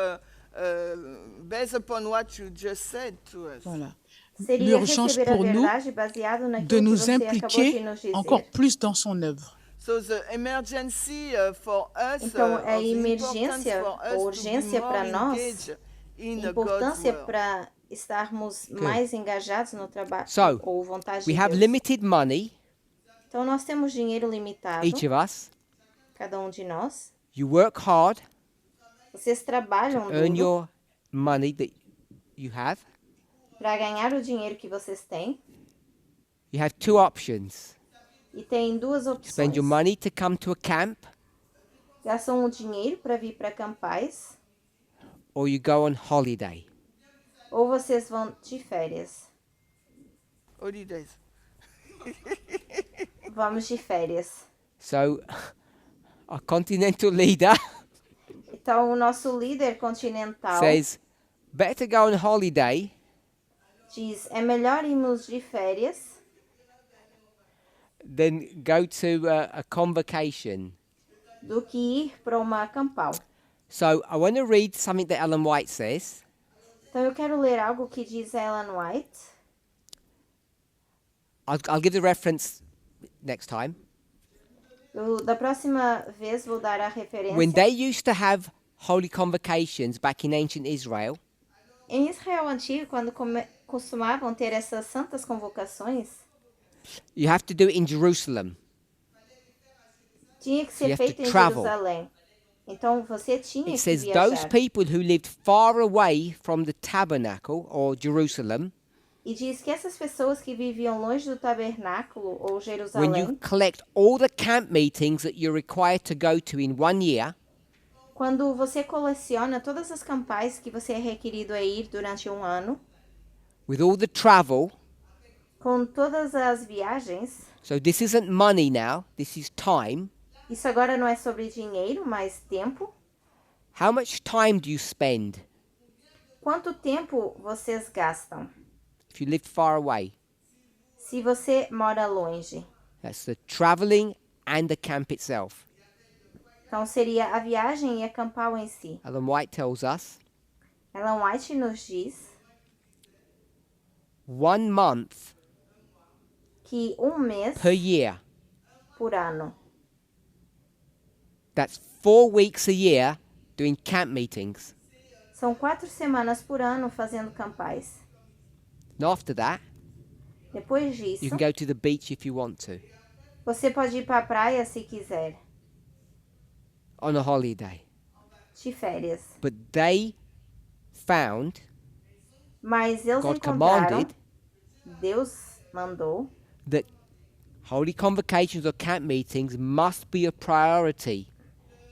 D: based upon what you just said to us.
C: Voilà.
B: seria
C: L'urgence
B: receber a
C: pour nous
B: verdade baseado naquilo
C: de
B: que
C: nous
B: você acabou de
C: impliquer
B: nos dizer.
C: encore plus dans son œuvre.
D: So the emergency for us,
B: Então, a
D: of the
B: emergência,
D: importance for us
B: a
D: to be
B: urgência
D: more
B: para nós,
D: engaged in
B: a
D: God's
B: importância
D: will.
B: para estarmos mais engajados no trabalho
A: So,
B: ou vontade
A: we
B: de
A: have
B: Deus.
A: limited money,
B: Então, nós temos dinheiro limitado,
A: each of us.
B: cada um de nós.
A: You work hard
B: Vocês trabalham
A: to earn
B: duro
A: your money that you have.
B: para ganhar o dinheiro que vocês têm.
A: You have two options.
B: E tem duas
A: Spend
B: opções.
A: your money to come to a camp,
B: Gastam o dinheiro para vir para campais,
A: or you go on holiday.
B: ou vocês vão de férias.
D: Holidays.
B: Vamos de férias.
A: So, our continental leader
B: Então, o nosso líder continental
A: says, better go on holiday
B: diz, é melhor irmos de férias
A: than go to a convocation.
B: do que ir para uma campal.
A: So, I want to read something that Ellen White says.
B: Então, eu quero ler algo que diz Ellen White.
A: I'll give the reference next time.
B: Da próxima vez vou dar a referência.
A: When they used to have holy convocations back in ancient Israel,
B: Em Israel antigo, quando costumavam ter essas santas convocações,
A: you have to do it in Jerusalem.
B: tinha que
A: So you
B: ser
A: have to
B: feito em
A: travel.
B: Jerusalém. Então, você tinha
A: It
B: que
A: says those
B: viajar.
A: people who lived far away from the tabernacle or Jerusalem,
B: E diz que essas pessoas que viviam longe do tabernáculo ou
A: when
B: Jerusalém,
A: you collect all the camp meetings that you're required to go to in 1 year,
B: quando você coleciona todas as campais que você é requerido a ir durante um ano,
A: with all the travel,
B: com todas as viagens,
A: so this isn't money now, this is time.
B: isso agora não é sobre dinheiro, mas tempo.
A: How much time do you spend
B: Quanto tempo vocês gastam?
A: if you lived far away?
B: Se você mora longe.
A: That's the traveling and the camp itself.
B: Então, seria a viagem e a campal em si.
A: Ellen White tells us
B: Ellen White nos diz
A: 1 month
B: que um mês
A: per year,
B: por ano.
A: that's 4 weeks a year doing camp meetings.
B: São 4 semanas por ano fazendo campais.
A: And after that,
B: Depois disso,
A: you can go to the beach if you want to,
B: você pode ir para a praia se quiser,
A: on a holiday.
B: de férias.
A: But they found,
B: Mas eles
A: God
B: encontraram,
A: commanded,
B: Deus mandou,
A: that holy convocations or camp meetings must be a priority.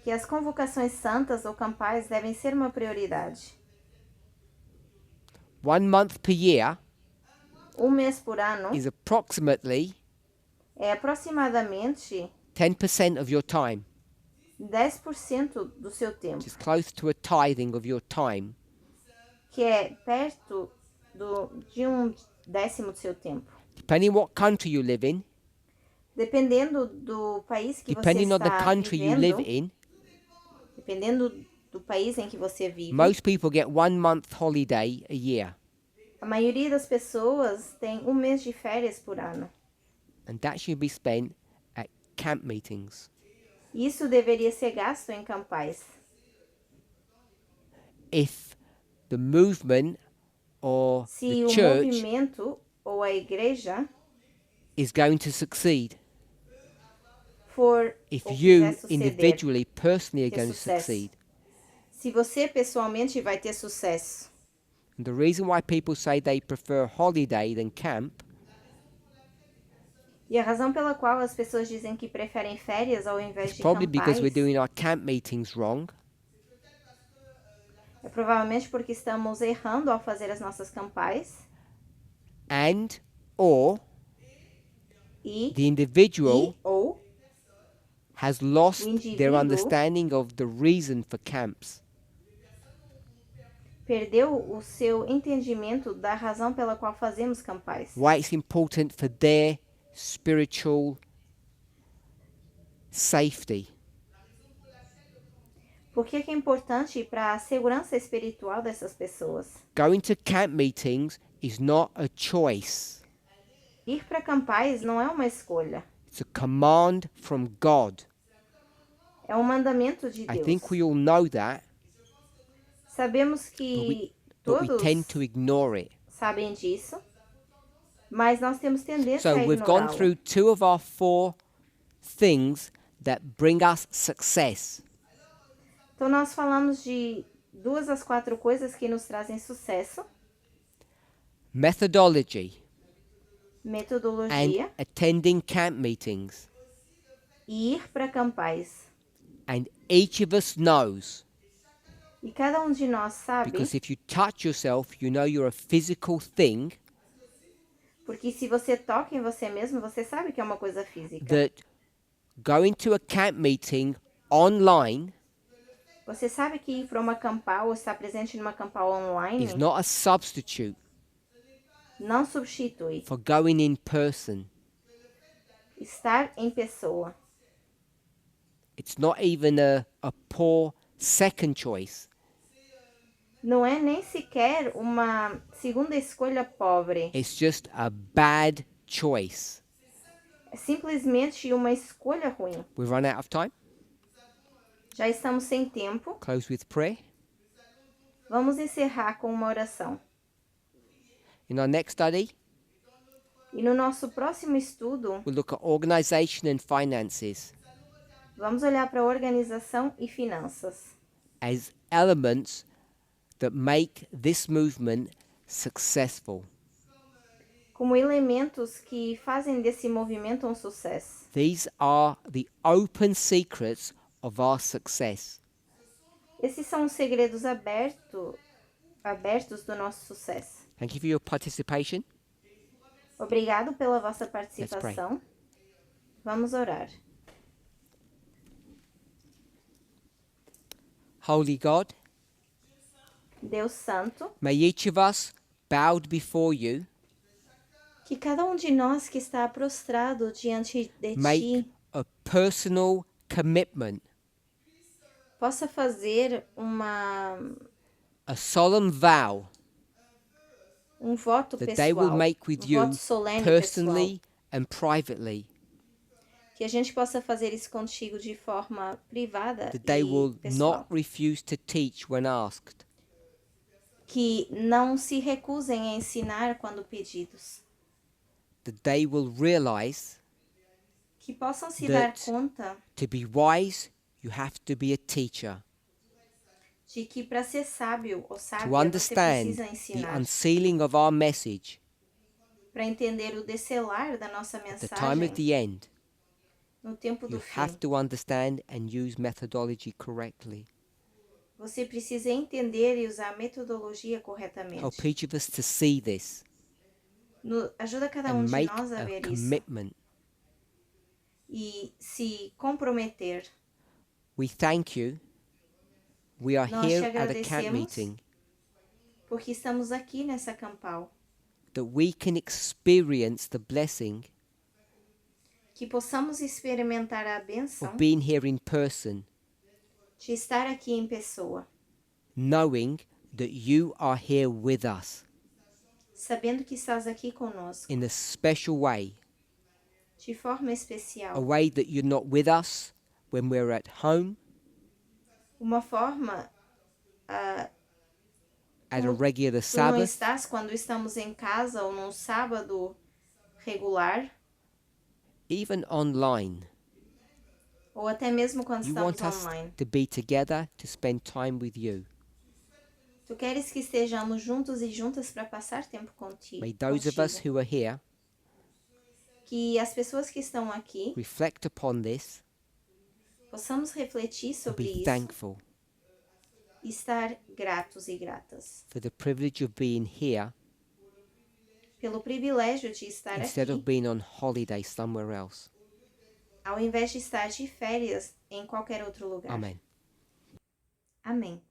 B: que as convocações santas ou campais devem ser uma prioridade.
A: 1 month per year
B: Um mês por ano
A: is approximately
B: é aproximadamente
A: 10% of your time.
B: 10% do seu tempo,
A: Which is close to a tithing of your time.
B: que é perto de 1/10 do seu tempo.
A: Depending what country you live in,
B: Dependendo do país que você
A: depending on the
B: está
A: country you live
B: vivendo,
A: in,
B: dependendo do país em que você vive,
A: most people get 1 month holiday a year.
B: a maioria das pessoas tem um mês de férias por ano.
A: And that should be spent at camp meetings.
B: Isso deveria ser gasto em campais.
A: If the movement or
B: Se
A: the
B: o
A: church
B: movimento ou a igreja
A: is going to succeed,
B: for
A: if
B: ou
A: you
B: quiser suceder,
A: individually, personally are
B: ter
A: going to
B: sucesso.
A: succeed.
B: Se você pessoalmente vai ter sucesso.
A: And the reason why people say they prefer holiday than camp
B: E a razão pela qual as pessoas dizem que preferem férias ao invés
A: is
B: de
A: probably because
B: campais
A: we're doing our camp meetings wrong,
B: é provavelmente porque estamos errando ao fazer as nossas campais
A: and or
B: e
A: the individual
B: ou
A: has lost
B: o indivíduo
A: their understanding of the reason for camps.
B: perdeu o seu entendimento da razão pela qual fazemos campais.
A: Why it's important for their spiritual safety.
B: Por que é importante para a segurança espiritual dessas pessoas?
A: Going to camp meetings is not a choice.
B: Ir para campais não é uma escolha,
A: It's a command from God.
B: é um mandamento de
A: I
B: Deus.
A: think we all know that,
B: Sabemos que
A: but we
B: todos
A: tend to ignore it.
B: sabem disso, mas nós temos tendência
A: So
B: a
A: we've gone
B: ignorá-lo.
A: through 2 of our 4 things that bring us success.
B: Então nós falamos de 2 das 4 coisas que nos trazem sucesso:
A: Methodology
B: metodologia
A: and attending camp meetings.
B: e ir para campais.
A: And each of us knows,
B: E cada de nós sabe,
A: because if you touch yourself, you know you're a physical thing,
B: porque se você toca em você mesmo, você sabe que é uma coisa física.
A: that going to a camp meeting online
B: Você sabe que ir para uma campal ou estar presente numa campal online
A: is not a substitute
B: não substitui
A: for going in person.
B: estar em pessoa.
A: It's not even a poor second choice.
B: Não é nem sequer uma segunda escolha pobre.
A: It's just a bad choice.
B: É simplesmente uma escolha ruim.
A: We've run out of time.
B: Já estamos sem tempo.
A: Close with prayer.
B: Vamos encerrar com uma oração.
A: In our next study,
B: E no nosso próximo estudo,
A: we'll look at organization and finances
B: vamos olhar para organização e finanças
A: as elements that make this movement successful.
B: como elementos que fazem desse movimento um sucesso.
A: These are the open secrets of our success.
B: Esses são os segredos abertos do nosso sucesso.
A: Thank you for your participation.
B: Obrigado pela vossa participação. Vamos orar.
A: Holy God,
B: Deus Santo,
A: may each of us bowed before you
B: que cada de nós que está prostrado diante de
A: make
B: Ti
A: a personal commitment,
B: possa fazer
A: a solemn vow
B: voto
A: that
B: pessoal,
A: they will make with you
B: voto solene
A: personally
B: pessoal,
A: and privately,
B: que a gente possa fazer isso contigo de forma privada
A: that they
B: e
A: will
B: pessoal,
A: not refuse to teach when asked,
B: que não se recusem a ensinar quando pedidos,
A: that they will realize
B: que possam se dar
A: that
B: conta
A: to be wise, you have to be a teacher.
B: de que para ser sábio ou
A: To
B: sábia você
A: understand
B: precisa
A: the
B: ensinar.
A: unsealing of our message
B: Para entender o descelar da nossa
A: at the time
B: mensagem
A: of the end,
B: no tempo
A: you
B: do fim,
A: have to understand and use methodology correctly.
B: você precisa entender e usar a metodologia
A: Help
B: corretamente.
A: each of us to see this
B: Ajuda cada
A: and
B: de
A: make
B: nós a
A: a
B: ver isso
A: commitment.
B: e se comprometer.
A: We thank you. We are
B: Nós te
A: here at a camp
B: agradecemos
A: meeting
B: porque estamos aqui nessa campal,
A: that we can experience the blessing
B: que possamos experimentar a bênção
A: of being here in person,
B: de estar aqui em pessoa,
A: knowing that you are here with us
B: sabendo que estás aqui conosco,
A: in a special way,
B: de forma
A: a
B: especial,
A: way that you're not with us when we're at home
B: uma forma
A: at a
B: como
A: regular
B: tu não
A: Sabbath,
B: estás quando estamos em casa ou num sábado regular,
A: even online.
B: ou até mesmo quando
A: You
B: estamos
A: want us
B: online.
A: to be together to spend time with you.
B: Tu queres que estejamos juntos e juntas para passar tempo contigo.
A: May those of us who are here
B: Que as pessoas que estão aqui
A: reflect upon this
B: possamos refletir
A: and
B: sobre
A: be
B: isso
A: thankful
B: e estar gratos e gratas
A: for the privilege of being here
B: pelo privilégio de estar
A: instead of
B: aqui,
A: being on holiday somewhere else.
B: ao invés de estar de férias em qualquer outro lugar.
A: Amen.
B: Amém.